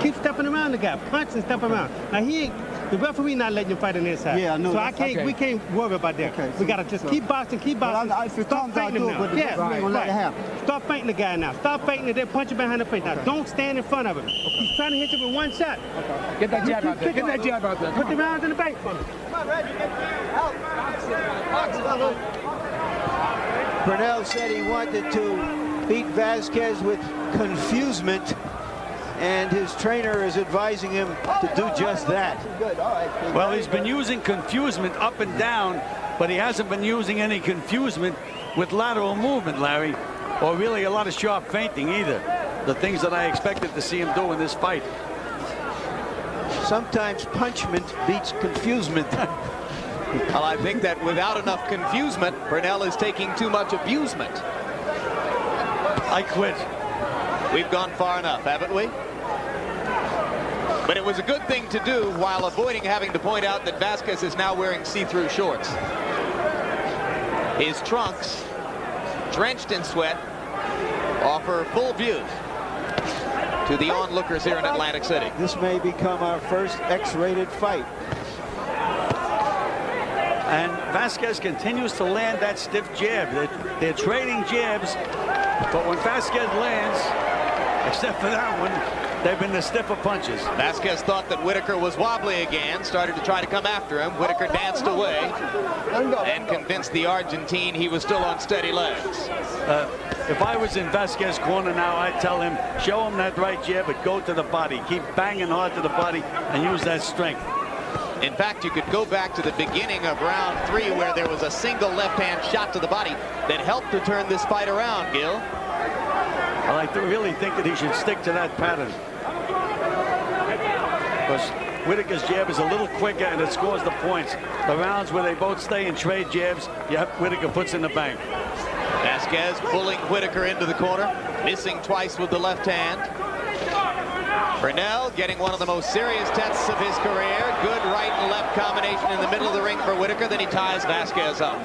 Keep stepping around the guy. Punch and step around. Now he ain't. The referee not letting you fight on the inside. Yeah, I know. So I can't. Okay. We can't worry about that. Okay, we gotta just keep boxing, keep boxing. Stop fighting him now. Yeah, Stop fighting the guy now. Stop fighting and then punch him behind the face. Now don't stand in front of him. He's trying to hit you with one shot. Okay. Get that jab out there. Get that jab out there. Put the rounds in the bank for me. Come on, Reggie. Pernell said he wanted to beat Vasquez with confusement, and his trainer is advising him to do just that. Well, he's been using confusement up and down, but he hasn't been using any confusement with lateral movement, Larry, or really a lot of sharp feinting either. The things that I expected to see him do in this fight. Sometimes punchment beats confusement. Well, I think that without enough confusement, Pernell is taking too much abusement. I quit. We've gone far enough, haven't we? But it was a good thing to do while avoiding having to point out that Vasquez is now wearing see-through shorts. His trunks, drenched in sweat, offer full view to the onlookers here in Atlantic City. This may become our first X-rated fight. And Vasquez continues to land that stiff jab. They're trading jabs, but when Vasquez lands, except for that one, they've been the stiffer punches. Vasquez thought that Whitaker was wobbly again, started to try to come after him. Whitaker danced away and convinced the Argentine he was still on steady legs. If I was in Vasquez's corner now, I'd tell him, show him that right jab, but go to the body. Keep banging hard to the body and use that strength. In fact, you could go back to the beginning of round 3 where there was a single left-hand shot to the body that helped to turn this fight around, Gil. Well, I really think that he should stick to that pattern. Because Whitaker's jab is a little quicker and it scores the points. The rounds where they both stay and trade jabs, Whitaker puts in the bank. Vasquez pulling Whitaker into the corner, missing twice with the left hand. Pernell getting one of the most serious tests of his career. Good right and left combination in the middle of the ring for Whitaker. Then he ties Vasquez up.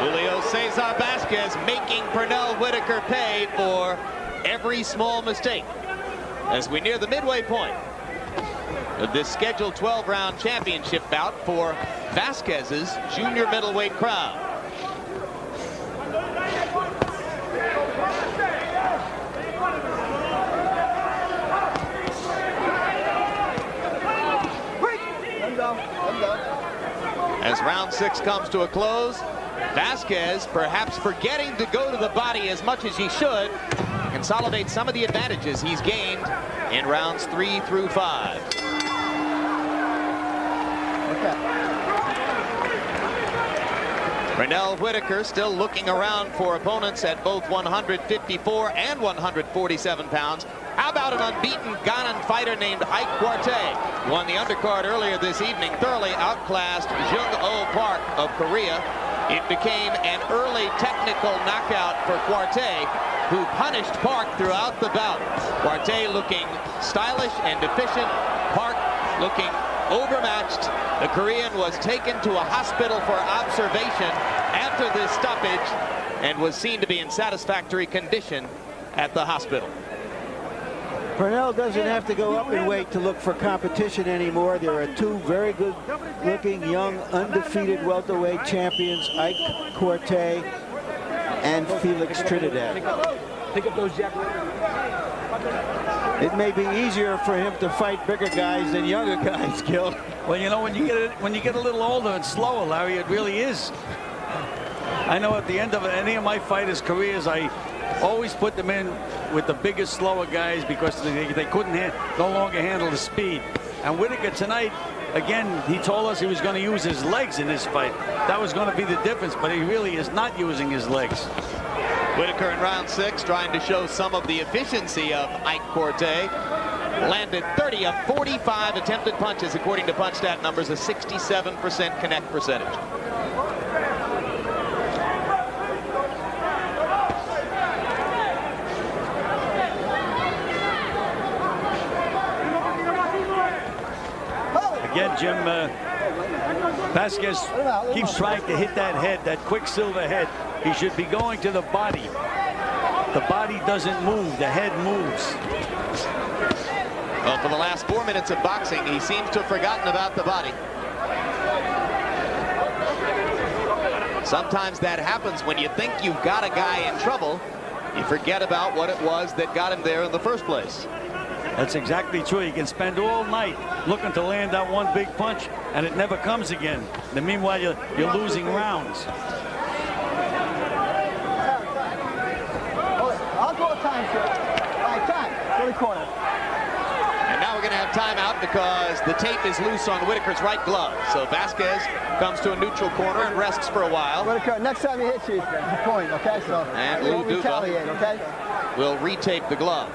Julio Cesar Vasquez making Pernell Whitaker pay for every small mistake as we near the midway point of this scheduled 12-round championship bout for Vasquez's junior middleweight crowd. As round 6 comes to a close, Vasquez, perhaps forgetting to go to the body as much as he should, consolidate some of the advantages he's gained in rounds 3 through 5. Pernell Whitaker still looking around for opponents at both 154 and 147 pounds. How about an unbeaten Ghanan fighter named Ike Quartey? Won the undercard earlier this evening, thoroughly outclassed Jung-Oh Park of Korea. It became an early technical knockout for Quartey, who punished Park throughout the bout. Quartey looking stylish and efficient, Park looking overmatched. The Korean was taken to a hospital for observation after this stoppage and was seen to be in satisfactory condition at the hospital. Pernell doesn't have to go up in weight to look for competition anymore. There are two very good-looking, young, undefeated welterweight champions, Ike Quartey and Felix Trinidad. Pick up those jackets. It may be easier for him to fight bigger guys than younger guys, Gil. Well, you know, when you get a little older and slower, Larry, it really is. I know at the end of any of my fighters' careers, I always put them in with the biggest, slower guys because they couldn't no longer handle the speed. And Whitaker tonight, again, he told us he was going to use his legs in this fight. That was going to be the difference, but he really is not using his legs. Whitaker in round 6 trying to show some of the efficiency of Ike Quartey. Landed 30 of 45 attempted punches according to punch-stat numbers, a 67% connect percentage. Again, Jim, Vasquez keeps trying to hit that head, that quicksilver head. He should be going to the body. The body doesn't move, the head moves. Well, for the last 4 minutes of boxing, he seems to have forgotten about the body. Sometimes that happens when you think you've got a guy in trouble. You forget about what it was that got him there in the first place. That's exactly true. You can spend all night looking to land that one big punch, and it never comes again. And meanwhile, you're losing rounds. I'll go time, sir. All right, time. Go to the corner. And now we're going to have timeout because the tape is loose on Whitaker's right glove. So Vasquez comes to a neutral corner and rests for a while. Whitaker, next time he hits you, it's a point, okay? So and don't retaliate, okay? Will retape the glove.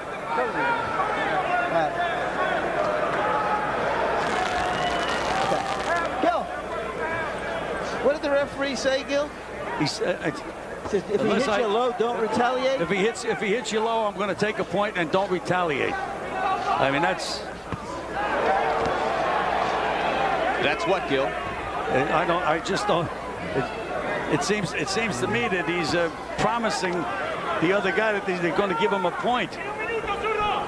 Gil, what did the referee say, Gil? He said, if he hits you low, don't retaliate. If he hits you low, I'm going to take a point and don't retaliate. I mean, that's what, Gil? I just don't. It seems to me that he's promising the other guy that they're going to give him a point.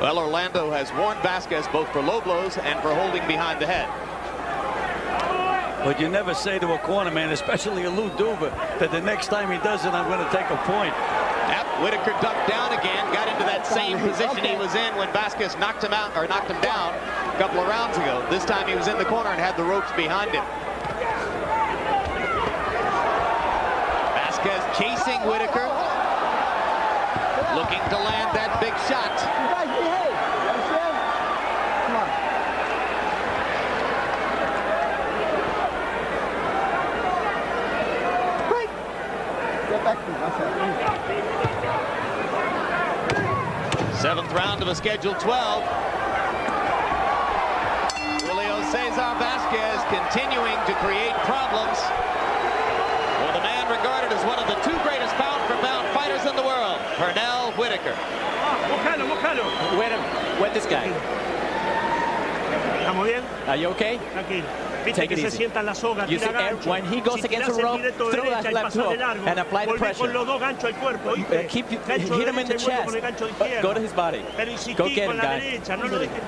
Well, Orlando has warned Vasquez both for low blows and for holding behind the head. But you never say to a corner man, especially a Lou Duva, that the next time he does it, I'm going to take a point. Yep, Whitaker ducked down again, got into that same position he was in when Vasquez knocked him out, or knocked him down a couple of rounds ago. This time he was in the corner and had the ropes behind him. Vasquez chasing Whitaker, looking to land that big shot. Seventh round of a scheduled 12. Julio Cesar Vasquez continuing to create problems for the man regarded as one of the two greatest pound-for-pound fighters in the world, Pernell Whitaker. Wait this guy. Are you okay? Take it easy. You see, when he goes against the rope, throw that left hook and apply the pressure. Hit him in the chest. Go to his body. Go get him, guy.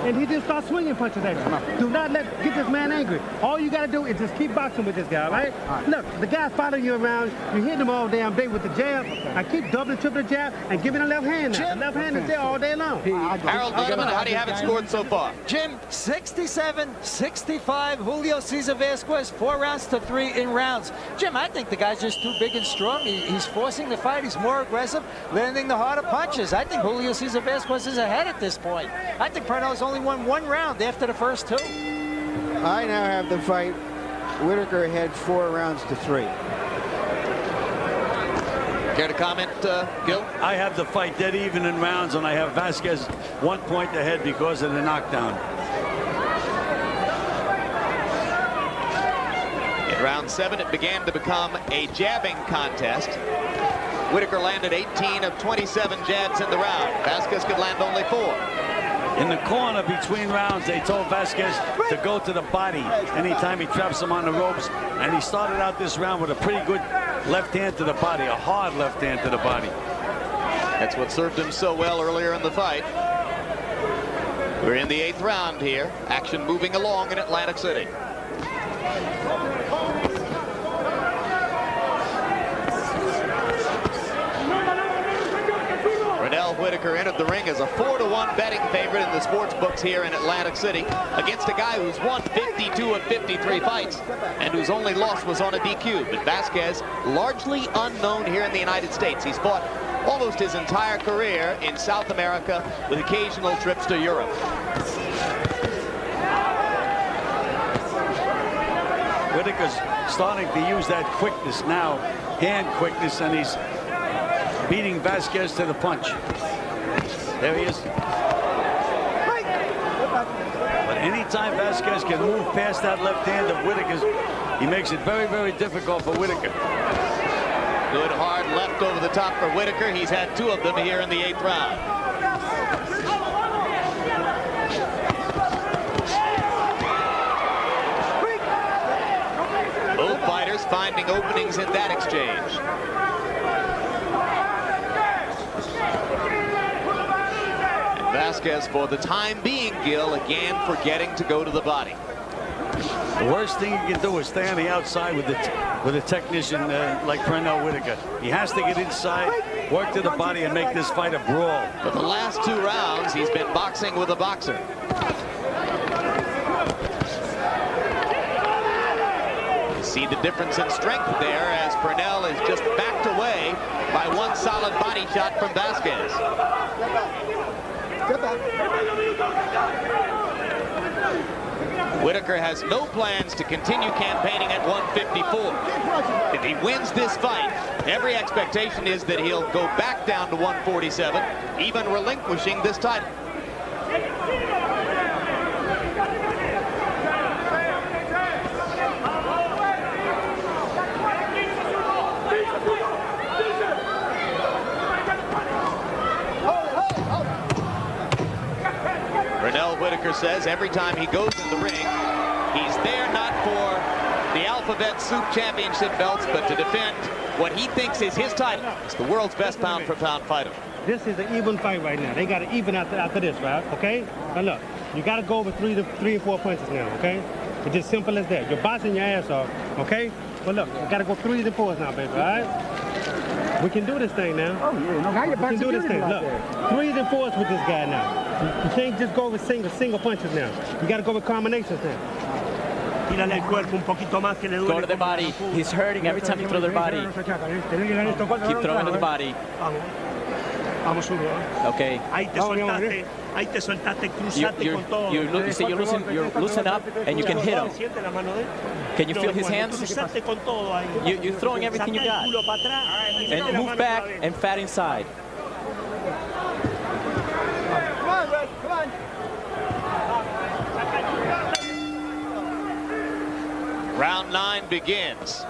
And he just starts swinging punches at you. Do not get this man angry. All you got to do is just keep boxing with this guy, right? Look, the guy's following you around. You're hitting him all damn day with the jab. I keep doubling, tripling the jab and giving the left hand now. The left hand is there all day long. Harold Donovan, how do you have it scored so far? Jim, 67-65. Julio Cesar Vasquez, 4 rounds to 3 in rounds. Jim, I think the guy's just too big and strong. He's forcing the fight. He's more aggressive, landing the harder punches. I think Julio Cesar Vasquez is ahead at this point. I think Pernell's only won 1 round after the first 2. I now have the fight Whitaker ahead 4 rounds to 3. Care to comment, Gil? I have the fight dead even in rounds, and I have Vasquez 1 point ahead because of the knockdown. In round 7, it began to become a jabbing contest. Whitaker landed 18 of 27 jabs in the round. Vasquez could land only 4. In the corner between rounds, they told Vasquez to go to the body anytime he traps him on the ropes, and he started out this round with a pretty good left hand to the body, a hard left hand to the body. That's what served him so well earlier in the fight. We're in the 8th round here. Action moving along in Atlantic City. Pernell Whitaker entered the ring as a 4-to-1 betting favorite in the sports books here in Atlantic City against a guy who's won 52 of 53 fights and whose only loss was on a DQ. But Vasquez, largely unknown here in the United States. He's fought almost his entire career in South America with occasional trips to Europe. Whitaker's starting to use that quickness now, hand quickness, and he's beating Vasquez to the punch. There he is. But anytime Vasquez can move past that left hand of Whitaker's, he makes it very, very difficult for Whitaker. Good hard left over the top for Whitaker. He's had 2 of them here in the 8th round. Both fighters finding openings in that exchange. Vasquez, for the time being, Gil, again forgetting to go to the body. The worst thing you can do is stay on the outside with a technician like Pernell Whitaker. He has to get inside, work to the body, and make this fight a brawl. For the last 2 rounds, he's been boxing with a boxer. You see the difference in strength there as Pernell is just backed away by 1 solid body shot from Vasquez. Whitaker has no plans to continue campaigning at 154. If he wins this fight, every expectation is that he'll go back down to 147, even relinquishing this title. Pernell Whitaker says every time he goes in the ring, he's there not for the Alphabet Soup Championship belts, but to defend what he thinks is his title. It's the world's best pound-for-pound fighter. This is an even fight right now. They got to even after this, right? Okay? Now look, you got to go over 3 or 4 punches now, okay? It's just simple as that. You're boxing your ass off, okay? But look, you got to go 3s and 4s now, baby, all right? We can do this thing now. Oh, yeah. No, we can do this thing. Look, 3s and 4s with this guy now. You can't just go with single punches now. You got to go with combinations now. Go to the body. He's hurting every time you throw the body. Keep throwing to the body. Okay. You loosen up and you can hit him. Can you feel his hands? You're throwing everything you got. And move back and fat inside. Come on, Red, come on. Round 9 begins.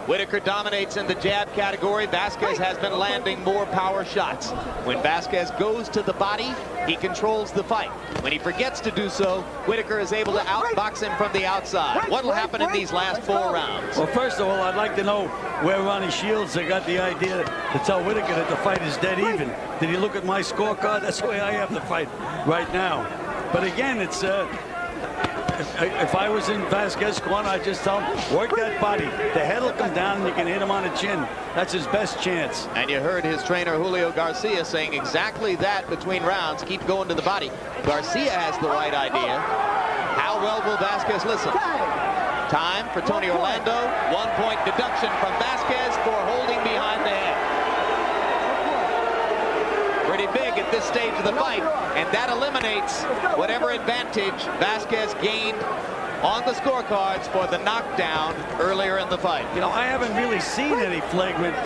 Whitaker dominates in the jab category. Vasquez has been landing more power shots. When Vasquez goes to the body, he controls the fight. When he forgets to do so, Whitaker is able to outbox him from the outside. What will happen in these last 4 rounds? Well, first of all, I'd like to know where Ronnie Shields got the idea to tell Whitaker that the fight is dead even. Did he look at my scorecard? That's the way I have the fight right now. But again, it's if I was in Vasquez's corner, I'd just tell him, work that body. The head will come down and you can hit him on the chin. That's his best chance. And you heard his trainer, Julio Garcia, saying exactly that between rounds. Keep going to the body. Garcia has the right idea. How well will Vasquez listen? Time for Tony Orlando. 1-point deduction from Vasquez for holding behind the head. Pretty big at this stage of the fight, and that eliminates whatever advantage Vasquez gained on the scorecards for the knockdown earlier in the fight. You know, I haven't really seen any flagrant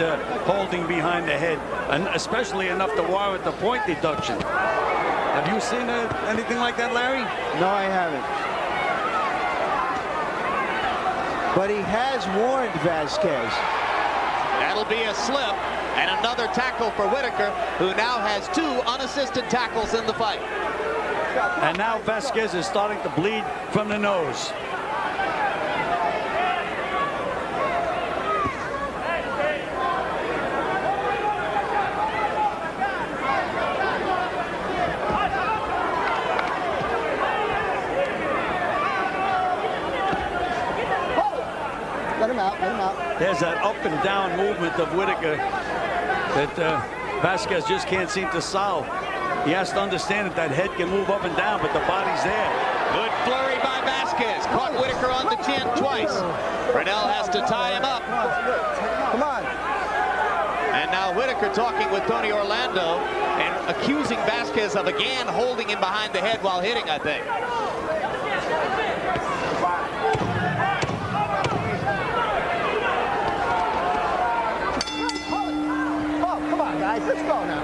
holding behind the head, and especially enough to warrant the point deduction. Have you seen anything like that, Larry? No, I haven't. But he has warned Vasquez. That'll be a slip and another tackle for Whitaker, who now has 2 unassisted tackles in the fight. And now Vasquez is starting to bleed from the nose. Let him out, let him out. There's that up and down movement of Whitaker that Vasquez just can't seem to solve. He has to understand that that head can move up and down, but the body's there. Good flurry by Vasquez. Caught Whitaker on the chin twice. Pernell has to tie him up. Come on. And now Whitaker talking with Tony Orlando and accusing Vasquez of again holding him behind the head while hitting, I think. Guys, let's go now.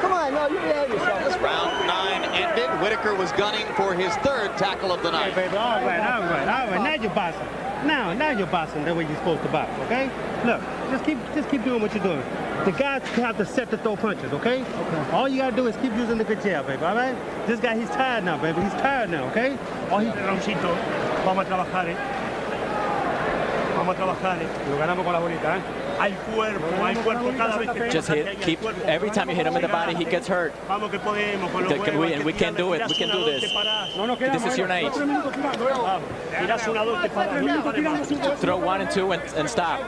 Come on, no, you behave yourself. As round 9 ended, Whitaker was gunning for his 3rd tackle of the night. Hey, baby, all right. Now you're boxing. Now you're boxing the way you're supposed to box, okay? Look, just keep doing what you're doing. The guys have to set to throw punches, okay? All you gotta do is keep using the good jab, baby, all right? This guy, he's tired now, baby. He's tired now, okay? Roncito, vamos a trabajar, Vamos a trabajar, Lo ganamos con la bonita, Just hit. Keep. Every time you hit him in the body, he gets hurt. We can do it. We can do this. This is your night. Throw 1 and 2 and stop.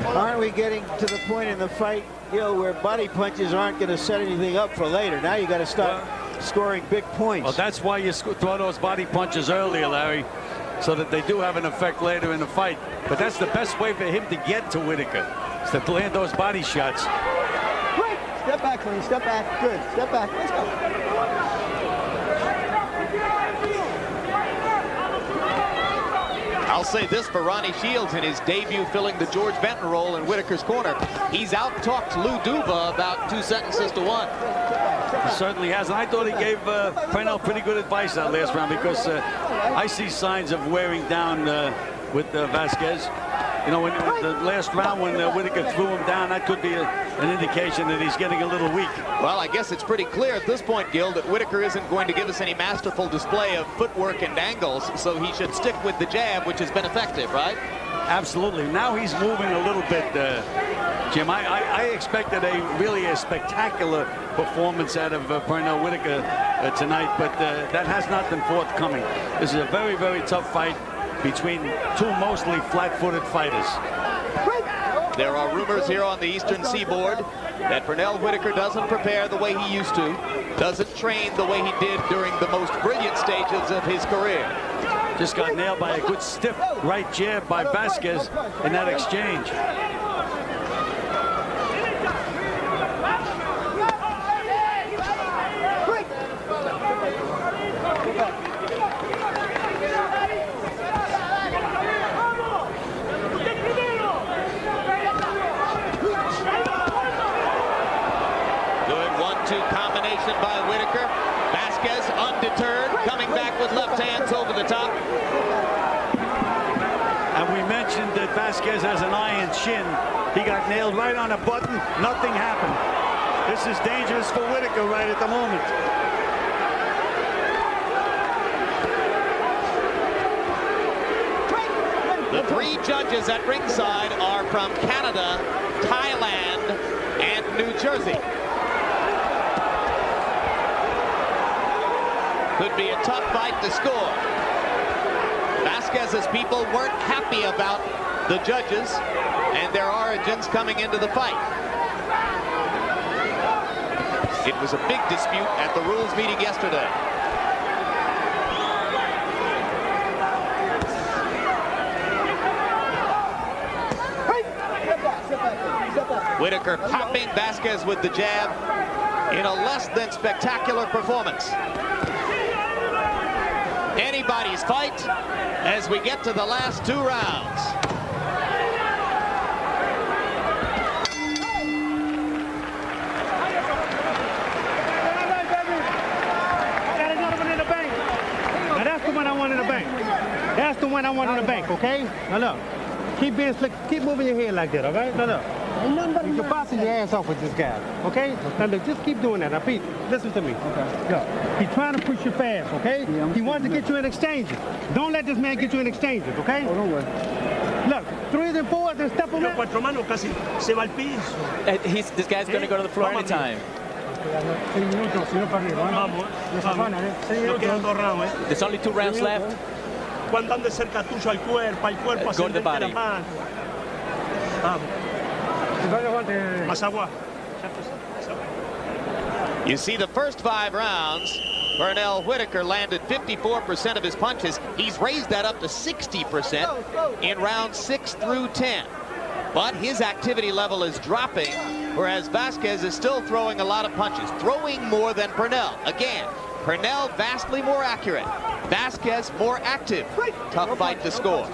Aren't we getting to the point in the fight, where body punches aren't going to set anything up for later? Now you got to start scoring big points. Well, that's why you throw those body punches earlier, Larry, so that they do have an effect later in the fight. But that's the best way for him to get to Whitaker, is to land those body shots. Quick! Step back, Clean. Step back. Good. Step back. Let's go. I'll say this for Ronnie Shields in his debut filling the George Benton role in Whitaker's corner. He's out-talked Lou Duva about 2 sentences to 1. He certainly has, and I thought he gave Pernell pretty good advice that last round, because I see signs of wearing down with Vasquez. You know, in the last round when Whitaker threw him down, that could be an indication that he's getting a little weak. Well, I guess it's pretty clear at this point, Gil, that Whitaker isn't going to give us any masterful display of footwork and angles, so he should stick with the jab, which has been effective, right? Absolutely. Now he's moving a little bit, Jim. I expected really a spectacular performance out of Pernell Whitaker tonight, but that has not been forthcoming. This is a very, very tough fight between 2 mostly flat-footed fighters. There are rumors here on the Eastern Seaboard that Pernell Whitaker doesn't prepare the way he used to, doesn't train the way he did during the most brilliant stages of his career. Just got nailed by a good stiff right jab by Vasquez in that exchange. Combination by Whitaker. Vasquez undeterred, coming back with left hands over the top. And we mentioned that Vasquez has an iron chin. He got nailed right on a button. Nothing happened. This is dangerous for Whitaker right at the moment. The 3 judges at ringside are from Canada, Thailand, and New Jersey. Could be a tough fight to score. Vasquez's people weren't happy about the judges and their origins coming into the fight. It was a big dispute at the rules meeting yesterday. Whitaker popping Vasquez with the jab in a less than spectacular performance. anybody's fight as we get to the last 2 rounds. That's the one I want in the bank, okay? Now look, keep being slick, keep moving your head like that, all right? Now look, you're boxing your ass off with this guy, okay? Now look, just keep doing that. Now Pete, listen to me. Okay. Look, he's trying to push you fast, okay? Yeah, he wants to get you in exchanges. Don't let this man get you in exchanges, okay? Oh, don't worry. Look, 3s and 4s and step him in. This guy's going to go to the floor anytime. There's only 2 rounds left. Go to the body. You see, the first 5 rounds, Pernell Whitaker landed 54% of his punches. He's raised that up to 60% in rounds 6 through 10. But his activity level is dropping, whereas Vasquez is still throwing a lot of punches, throwing more than Pernell. Again, Pernell vastly more accurate, Vasquez more active. Tough fight to score.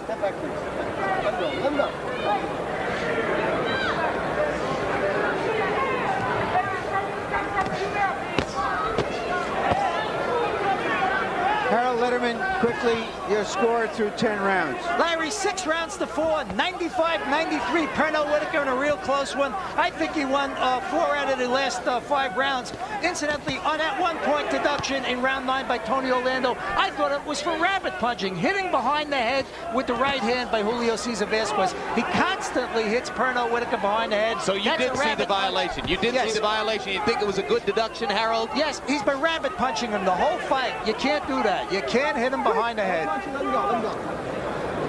Harold Letterman, quickly, your score through 10 rounds. Larry, 6 rounds to 4, 95-93. Pernell Whitaker in a real close one. I think he won 4 out of the last 5 rounds. Incidentally, on that 1-point deduction in round 9 by Tony Orlando, I thought it was for rabbit punching, hitting behind the head with the right hand by Julio Cesar Vasquez. He constantly hits Pernell Whitaker behind the head. So you did see the violation. You did see the violation. You think it was a good deduction, Harold? Yes, he's been rabbit punching him the whole fight. You can't do that. You can't hit him behind the head. Let him go, let him go.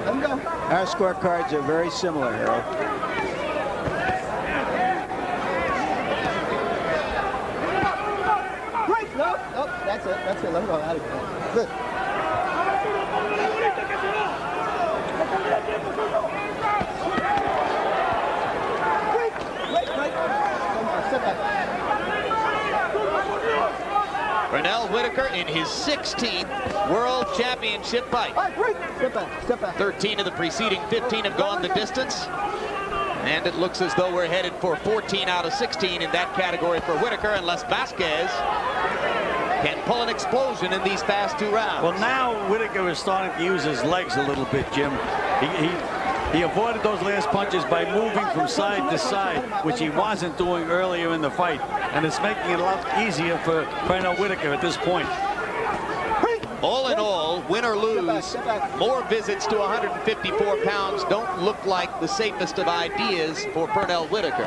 Let him go. Our scorecards are very similar, Harold. Nope, nope, that's it, let him go out of here. Good. Step back. Pernell Whitaker in his 16th World Championship fight. Step back, step back. 13 of the preceding 15 have gone the distance. And it looks as though we're headed for 14 out of 16 in that category for Whitaker, unless Vasquez can pull an explosion in these past 2 rounds. Well, now Whitaker is starting to use his legs a little bit, Jim. He avoided those last punches by moving from side to side, which he wasn't doing earlier in the fight. And it's making it a lot easier for Pernell Whitaker at this point. All in all, win or lose, more visits to 154 pounds don't look like the safest of ideas for Pernell Whitaker.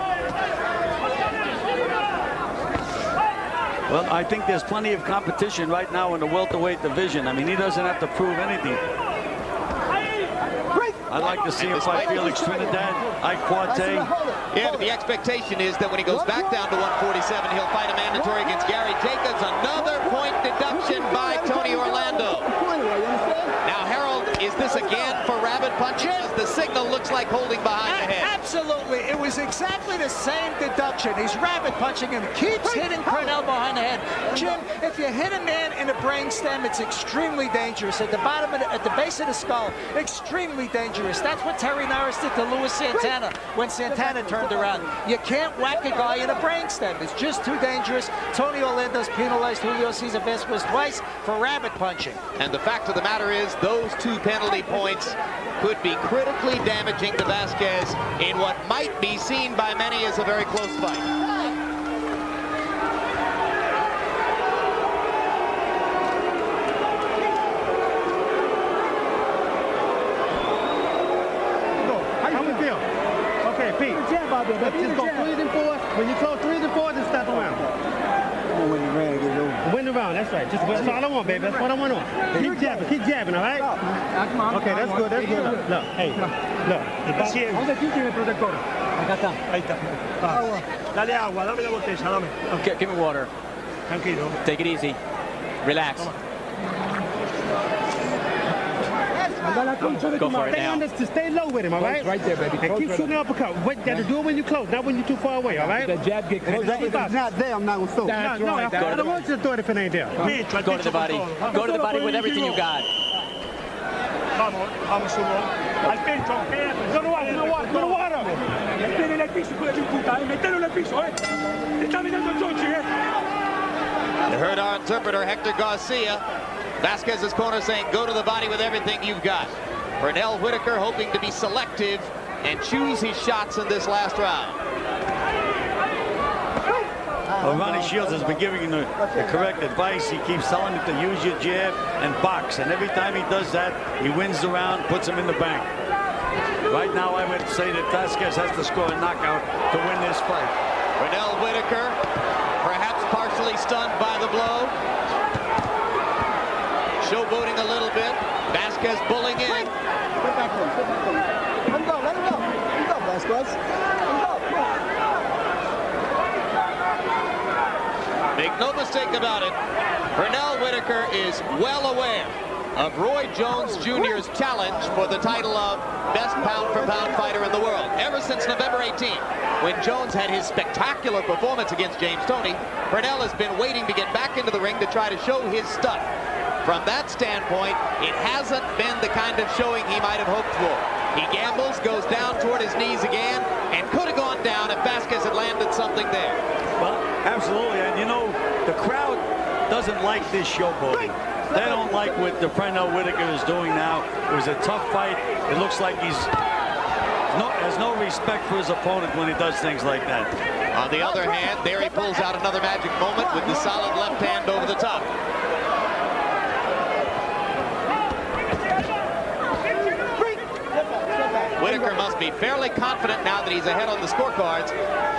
Well, I think there's plenty of competition right now in the welterweight division. I mean, he doesn't have to prove anything. I'd like to see him fight Felix Trinidad, Ike Quartet. Yeah, but the expectation is that when he goes back down to 147, he'll fight a mandatory against Gary Jacobs. Another point deduction by Tony Orlando. Now, Harold, is this again for rabbit punches? The signal looks like holding behind the head. Absolutely. It was exactly the same deduction. He's rabbit punching him, keeps hitting Pernell behind the head. Jim, if you hit a man in the brainstem, it's extremely dangerous. At the bottom, at the base of the skull, extremely dangerous. That's what Terry Norris did to Luis Santana when Santana turned around. You can't whack a guy in a brainstem. It's just too dangerous. Tony Orlando's penalized Julio Cesar Vasquez twice for rabbit punching. And the fact of the matter is, those 2 penalty points could be critically damaging to Vasquez in what might be seen by many as a very close fight. How we feel? Okay, Pete. Just go 3s and 4s. When you close 3s and 4s, and step around. When you ran, get over. Win the round, that's right. That's all I want, baby. That's what I want on. Keep jabbing, all right? Okay, that's good, that's good. Look, hey, look. ¿Dónde tú tienes protector? Acá está. Ahí está. Dale agua, dame la botella, dame. Okay, give me water. Tranquilo. Take it easy. Relax. Go for it now. Stay low with him, all right? Right there, baby. And keep shooting uppercut. You got to do it when you're close, not when you're too far away, all right? The jab get close. If it's not there, I'm not going to throw. That's No, right. I don't want you to throw it if it ain't there. Go to the body. Go to the body with everything you got. Vamos, Julio. Al pecho. No lo hagas. No lo hagas. Metele en el piso, hijo de tu puta. Metele en el piso, Te está mirando el Sochi, You heard our interpreter, Hector Garcia. Vasquez's corner saying, go to the body with everything you've got. Pernell Whitaker hoping to be selective and choose his shots in this last round. Well, Ronnie Shields has been giving him the correct advice. He keeps telling him to use your jab and box. And every time he does that, he wins the round, puts him in the bank. Right now, I would say that Vasquez has to score a knockout to win this fight. Pernell Whitaker, perhaps partially stunned by the blow. Showboating a little bit. Vasquez bullying in. Get back to him. Let him go. Let him go. Let him go, Vasquez. Let him go. Make no mistake about it, Pernell Whitaker is well aware of Roy Jones Jr.'s challenge for the title of best pound-for-pound fighter in the world. Ever since November 18th, when Jones had his spectacular performance against James Toney, Pernell has been waiting to get back into the ring to try to show his stuff. From that standpoint, it hasn't been the kind of showing he might have hoped for. He gambles, goes down toward his knees again, and could have gone down if Vasquez had landed something there. Well, absolutely. And you know, the crowd doesn't like this showboating. They don't like what the Pernell Whitaker is doing now. It was a tough fight. It looks like he's has no respect for his opponent when he does things like that. On the other hand, there he pulls out another magic moment with the solid left hand over the top. Whitaker must be fairly confident now that he's ahead on the scorecards,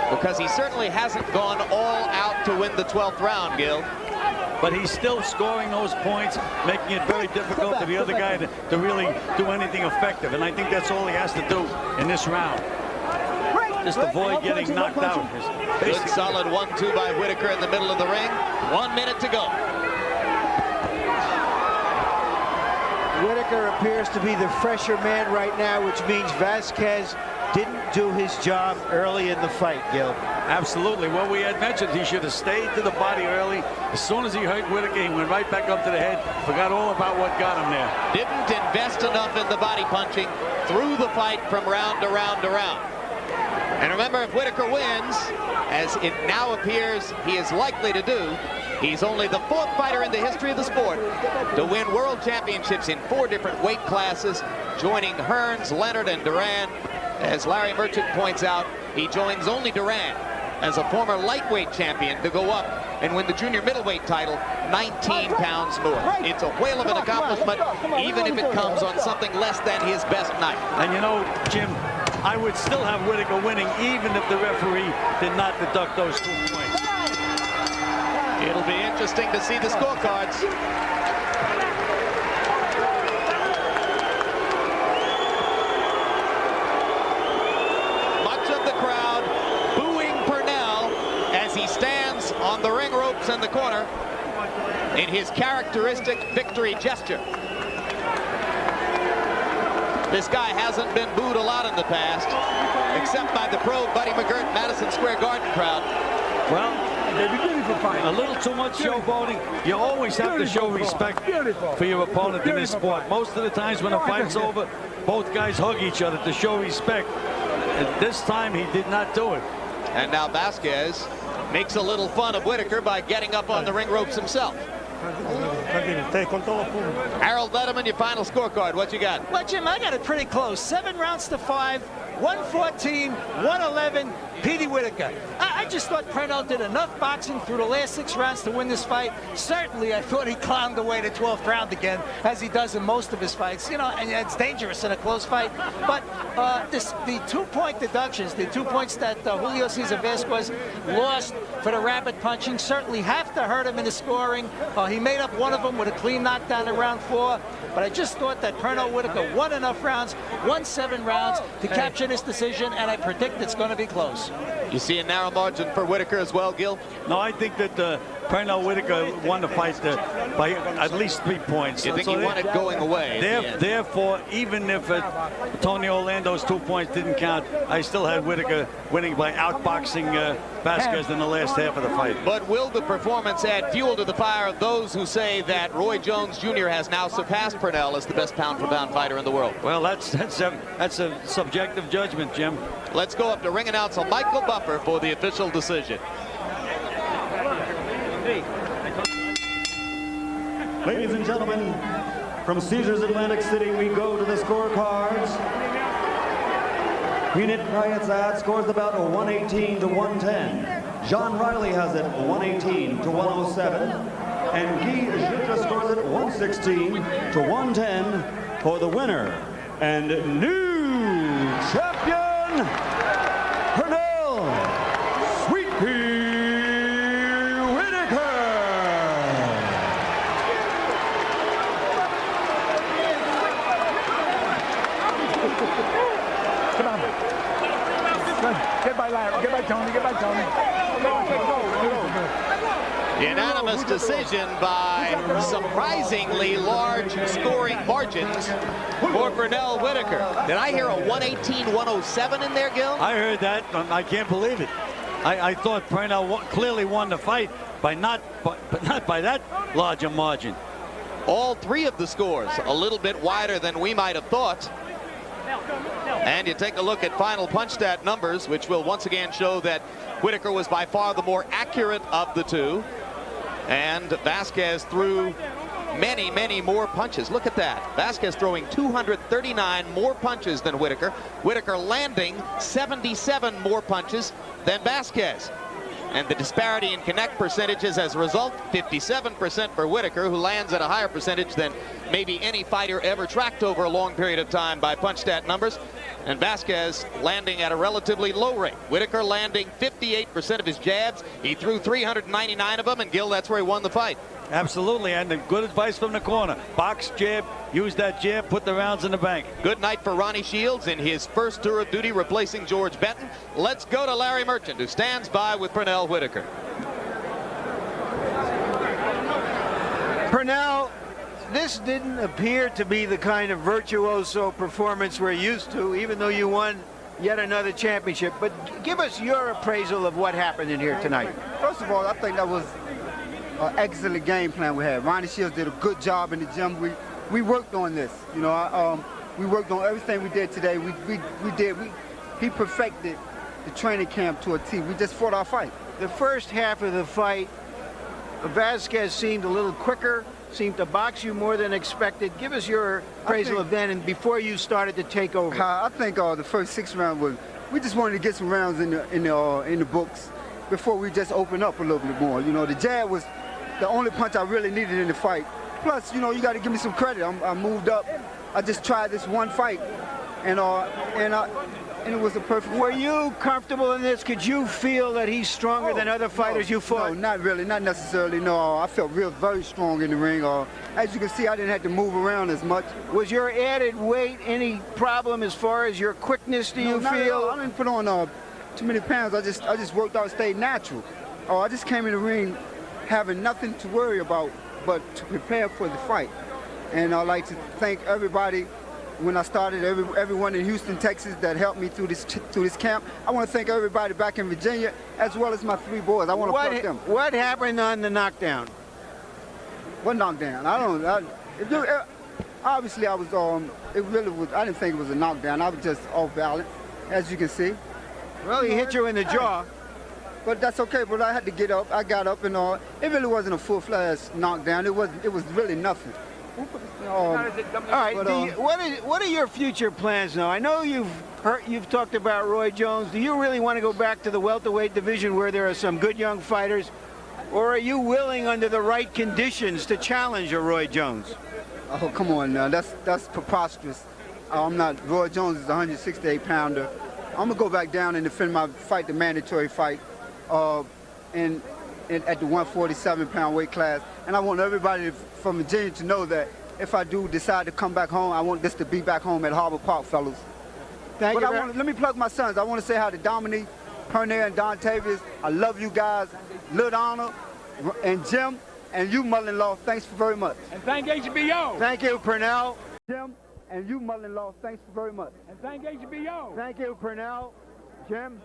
because he certainly hasn't gone all out to win the 12th round, Gil. But he's still scoring those points, making it very difficult for the other guy to really do anything effective. And I think that's all he has to do in this round. Just avoid getting knocked out. Good solid 1-2 by Whitaker in the middle of the ring. 1 minute to go. Whitaker appears to be the fresher man right now, which means Vasquez didn't do his job early in the fight, Gil. Absolutely. Well, we had mentioned he should have stayed to the body early. As soon as he hurt Whitaker, he went right back up to the head, forgot all about what got him there. Didn't invest enough in the body punching through the fight from round to round to round. And remember, if Whitaker wins, as it now appears he is likely to do, he's only the 4th fighter in the history of the sport to win world championships in 4 different weight classes, joining Hearns, Leonard, and Duran. As Larry Merchant points out, he joins only Duran as a former lightweight champion to go up and win the junior middleweight title 19 pounds more. It's a whale of an accomplishment, even if it comes on something less than his best night. And you know, Jim, I would still have Whitaker winning even if the referee did not deduct those 2 points. It'll be interesting to see the scorecards. Much of the crowd booing Pernell as he stands on the ring ropes in the corner in his characteristic victory gesture. This guy hasn't been booed a lot in the past, except by the pro Buddy McGirt Madison Square Garden crowd. Well, a little too much showboating. You always have to show respect for your opponent in this sport. Most of the times when a fight's over, both guys hug each other to show respect. And this time he did not do it. And now Vasquez makes a little fun of Whitaker by getting up on the ring ropes himself. Harold Letterman, your final scorecard. What you got? Well, Jim, I got it pretty close. 7 rounds to 5, 114, 111, Petey Whitaker. I just thought Pernell did enough boxing through the last 6 rounds to win this fight. Certainly, I thought he clowned away the 12th round again, as he does in most of his fights. You know, and it's dangerous in a close fight. But the 2-point deductions, the 2 points that Julio Cesar Vasquez lost for the rapid punching, certainly have to hurt him in the scoring. He made up one of them with a clean knockdown in round 4. But I just thought that Pernell Whitaker won enough rounds, won 7 rounds to capture this decision, and I predict it's going to be close. You see a narrow margin for Whitaker as well, Gil? No, I think that Pernell Whitaker won the fight by at least 3 points. You think he won it going away? Therefore, even if Tony Orlando's 2 points didn't count, I still had Whitaker winning by outboxing Vasquez in the last half of the fight. But will the performance add fuel to the fire of those who say that Roy Jones Jr. has now surpassed Pernell as the best pound-for-pound fighter in the world? Well, that's a subjective judgment, Jim. Let's go up to ring announcer Michael Buffer for the official decision. Ladies and gentlemen, from Caesars Atlantic City, we go to the scorecards. Unit Ryatzad scores the bout 118 to 110. John Riley has it 118 to 107. And Guy Jutra scores it 116 to 110 for the winner and new champion, Pernell Sweet Pea Whitaker. Come on. Get by Larry. Get by Tony. Get by Tony. Unanimous decision by surprisingly large scoring margins for Pernell Whitaker. Did I hear a 118-107 in there, Gil? I heard that. I can't believe it. I thought Pernell clearly won the fight but not by that large a margin. All three of the scores a little bit wider than we might have thought. And you take a look at final punch stat numbers, which will once again show that Whitaker was by far the more accurate of the two. And Vasquez threw many, many more punches. Look at that. Vasquez throwing 239 more punches than Whitaker. Whitaker landing 77 more punches than Vasquez. And the disparity in connect percentages as a result, 57% for Whitaker, who lands at a higher percentage than maybe any fighter ever tracked over a long period of time by punch stat numbers. And Vasquez landing at a relatively low rate. Whitaker landing 58% of his jabs. He threw 399 of them, and Gil, that's where he won the fight. Absolutely, and good advice from the corner. Box jab, use that jab, put the rounds in the bank. Good night for Ronnie Shields in his first tour of duty replacing George Benton. Let's go to Larry Merchant, who stands by with Pernell Whitaker. Pernell, this didn't appear to be the kind of virtuoso performance we're used to, even though you won yet another championship. But give us your appraisal of what happened in here tonight. First of all, I think that was an excellent game plan we had. Ronnie Shields did a good job in the gym. We worked on this. You know, we worked on everything we did today. He perfected the training camp to a T. We just fought our fight. The first half of the fight, Vasquez seemed a little quicker, seemed to box you more than expected. Give us your appraisal of then and before you started to take over. I think the first 6 rounds was, we just wanted to get some rounds in the books before we just open up a little bit more. You know, the jab was the only punch I really needed in the fight. Plus, you know, you got to give me some credit. I moved up. I just tried this one fight, and it was a perfect. Were you comfortable in this? Could you feel that he's stronger than other fighters you fought? No, not really, not necessarily. No, I felt very strong in the ring. As you can see, I didn't have to move around as much. Was your added weight any problem as far as your quickness? Do you feel? I didn't put on too many pounds. I just worked out, stayed natural. I just came in the ring having nothing to worry about but to prepare for the fight. And I'd like to thank everybody. When I started, everyone in Houston, Texas that helped me through this camp. I want to thank everybody back in Virginia, as well as my 3 boys. I want to plug them. What happened on the knockdown? What knockdown? Obviously, I was. It really was. I didn't think it was a knockdown. I was just off balance, as you can see. Well, he hit you in the jaw. But that's okay. But I had to get up. I got up and all. It really wasn't a full-fledged knockdown. It was really nothing. All right. What are your future plans now? I know you've talked about Roy Jones. Do you really want to go back to the welterweight division where there are some good young fighters, or are you willing, under the right conditions, to challenge a Roy Jones? Oh, come on now. That's preposterous. I'm not. Roy Jones is a 168-pounder. I'm gonna go back down and defend my fight, the mandatory fight, at the 147-pound weight class. And I want everybody from Virginia to know that if I do decide to come back home, I want this to be back home at Harbor Park, fellas. Thank you. Let me plug my sons. I want to say hi to Dominique, Pernell, and Don Tavius. I love you guys. Lil Honor, And Jim, and you, mother-in-law, thanks very much. And thank HBO. Thank you, Pernell. Jim, and you, mother-in-law, thanks very much. And thank HBO. Thank you, Pernell. Jim.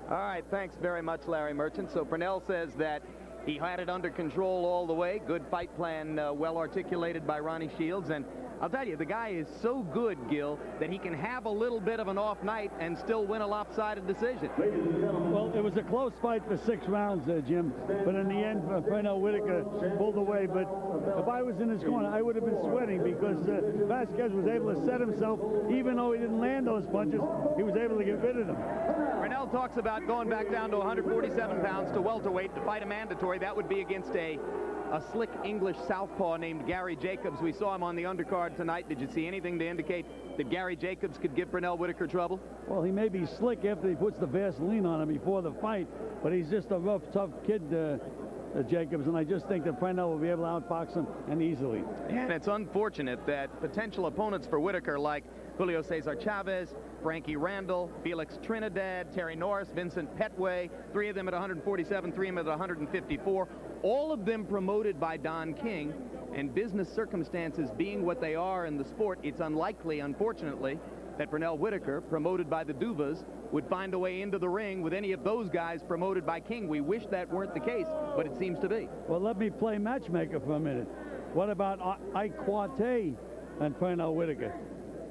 All right, thanks very much, Larry Merchant. So Pernell says that he had it under control all the way. Good fight plan, well articulated by Ronnie Shields. And I'll tell you, the guy is so good, Gil, that he can have a little bit of an off night and still win a lopsided decision. Well, it was a close fight for 6 rounds, Jim. But in the end, Pernell Whitaker pulled away. But if I was in his corner, I would have been sweating because Vasquez was able to set himself. Even though he didn't land those punches, he was able to get rid of them. Pernell talks about going back down to 147 pounds to welterweight to fight a mandatory. That would be against a slick English southpaw named Gary Jacobs. We saw him on the undercard tonight. Did you see anything to indicate that Gary Jacobs could give Pernell Whitaker trouble? Well, he may be slick after he puts the Vaseline on him before the fight, but he's just a rough, tough kid, Jacobs, and I just think that Pernell will be able to outbox him, and easily. And it's unfortunate that potential opponents for Whitaker like Julio Cesar Chavez, Frankie Randall, Felix Trinidad, Terry Norris, Vincent Petway, 3 of them at 147, 3 of them at 154, all of them promoted by Don King, and business circumstances being what they are in the sport, it's unlikely, unfortunately, that Pernell Whitaker, promoted by the Duvas, would find a way into the ring with any of those guys promoted by King. We wish that weren't the case, but it seems to be. Well, let me play matchmaker for a minute. What about Ike Quartet and Pernell Whitaker?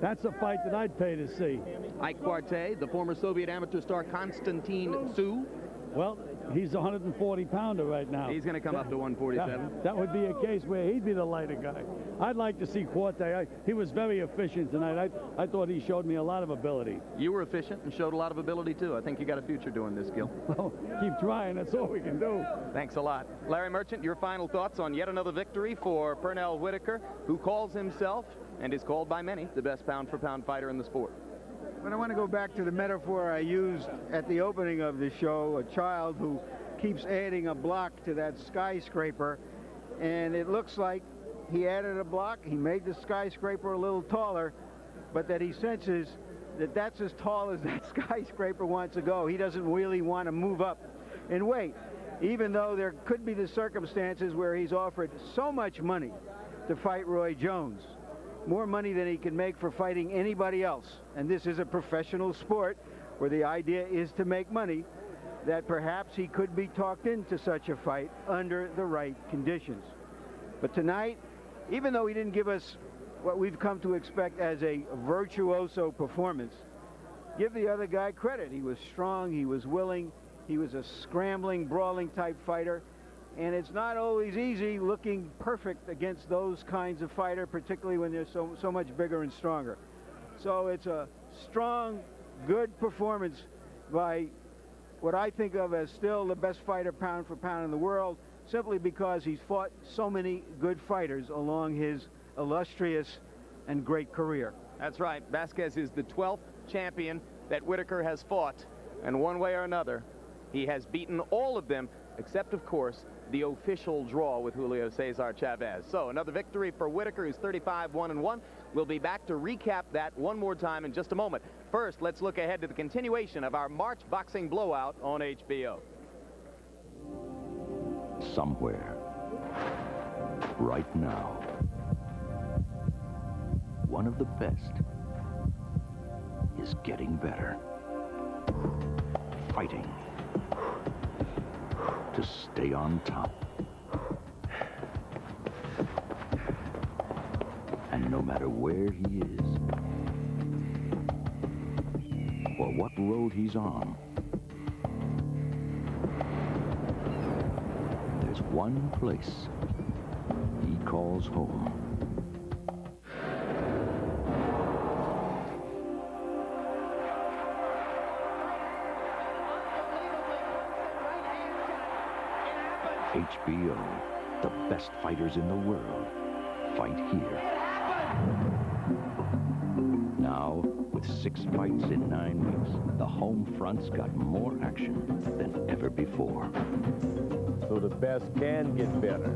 That's a fight that I'd pay to see. Ike Quartet, the former Soviet amateur star Konstantin Tsu. Well, he's a 140-pounder right now. He's going to come up to 147. That would be a case where he'd be the lighter guy. I'd like to see Quartet. He was very efficient tonight. I thought he showed me a lot of ability. You were efficient and showed a lot of ability, too. I think you got a future doing this, Gil. Well, keep trying. That's all we can do. Thanks a lot. Larry Merchant, your final thoughts on yet another victory for Pernell Whitaker, who calls himself, and is called by many, the best pound-for-pound fighter in the sport. But I want to go back to the metaphor I used at the opening of the show, a child who keeps adding a block to that skyscraper, and it looks like he added a block, he made the skyscraper a little taller, but that he senses that that's as tall as that skyscraper wants to go. He doesn't really want to move up in weight, even though there could be the circumstances where he's offered so much money to fight Roy Jones. More money than he can make for fighting anybody else. And this is a professional sport where the idea is to make money, that perhaps he could be talked into such a fight under the right conditions. But tonight, even though he didn't give us what we've come to expect as a virtuoso performance, give the other guy credit. He was strong, he was willing, he was a scrambling, brawling type fighter. And it's not always easy looking perfect against those kinds of fighter, particularly when they're so much bigger and stronger. So it's a strong, good performance by what I think of as still the best fighter pound for pound in the world, simply because he's fought so many good fighters along his illustrious and great career. That's right. Vasquez is the 12th champion that Whitaker has fought, and one way or another, he has beaten all of them, except, of course, the official draw with Julio Cesar Chavez. So another victory for Whitaker, who's 35-1-1. We'll be back to recap that one more time in just a moment. First, let's look ahead to the continuation of our March boxing blowout on HBO. Somewhere, right now, one of the best is getting better. Fighting to stay on top. And no matter where he is, or what road he's on, there's one place he calls home. HBO, the best fighters in the world, fight here. Now, with 6 fights in 9 weeks, the home front's got more action than ever before. So the best can get better.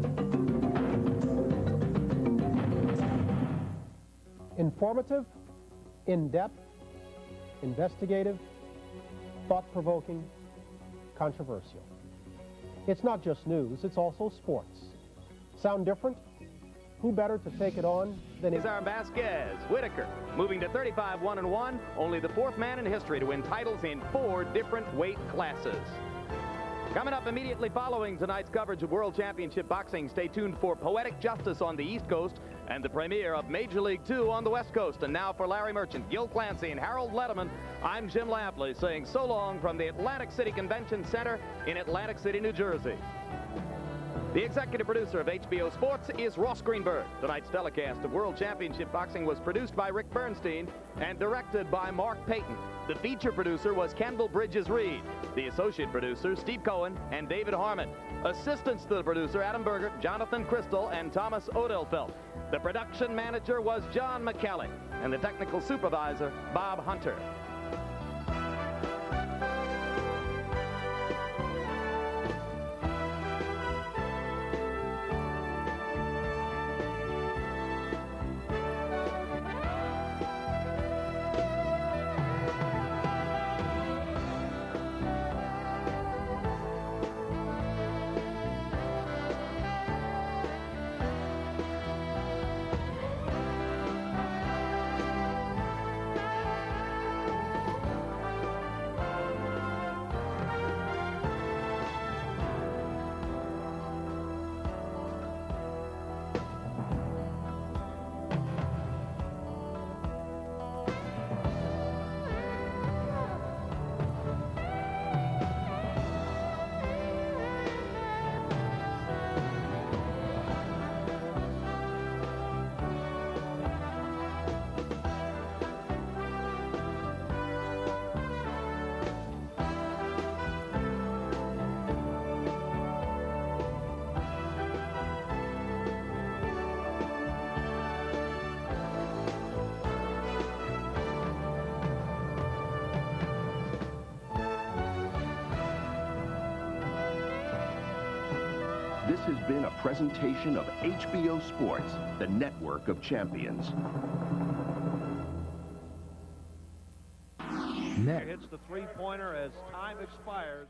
Informative, in-depth, investigative, thought-provoking, controversial. It's not just news, it's also sports. Sound different? Who better to take it on than Cesar Vasquez. Whitaker moving to 35-1-1, only the 4th man in history to win titles in 4 different weight classes. Coming up immediately following tonight's coverage of World Championship Boxing, stay tuned for Poetic Justice on the East Coast and the premiere of Major League 2 on the West Coast. And now for Larry Merchant, Gil Clancy, and Harold Letterman, I'm Jim Lampley saying so long from the Atlantic City Convention Center in Atlantic City, New Jersey. The executive producer of HBO Sports is Ross Greenberg. Tonight's telecast of World Championship Boxing was produced by Rick Bernstein and directed by Mark Payton. The feature producer was Kendall Bridges-Reed. The associate producers, Steve Cohen and David Harmon. Assistants to the producer, Adam Berger, Jonathan Crystal, and Thomas Odelfelt. The production manager was John McKelly, and the technical supervisor, Bob Hunter. This has been a presentation of HBO Sports, the network of champions. Hits the three-pointer as time expires.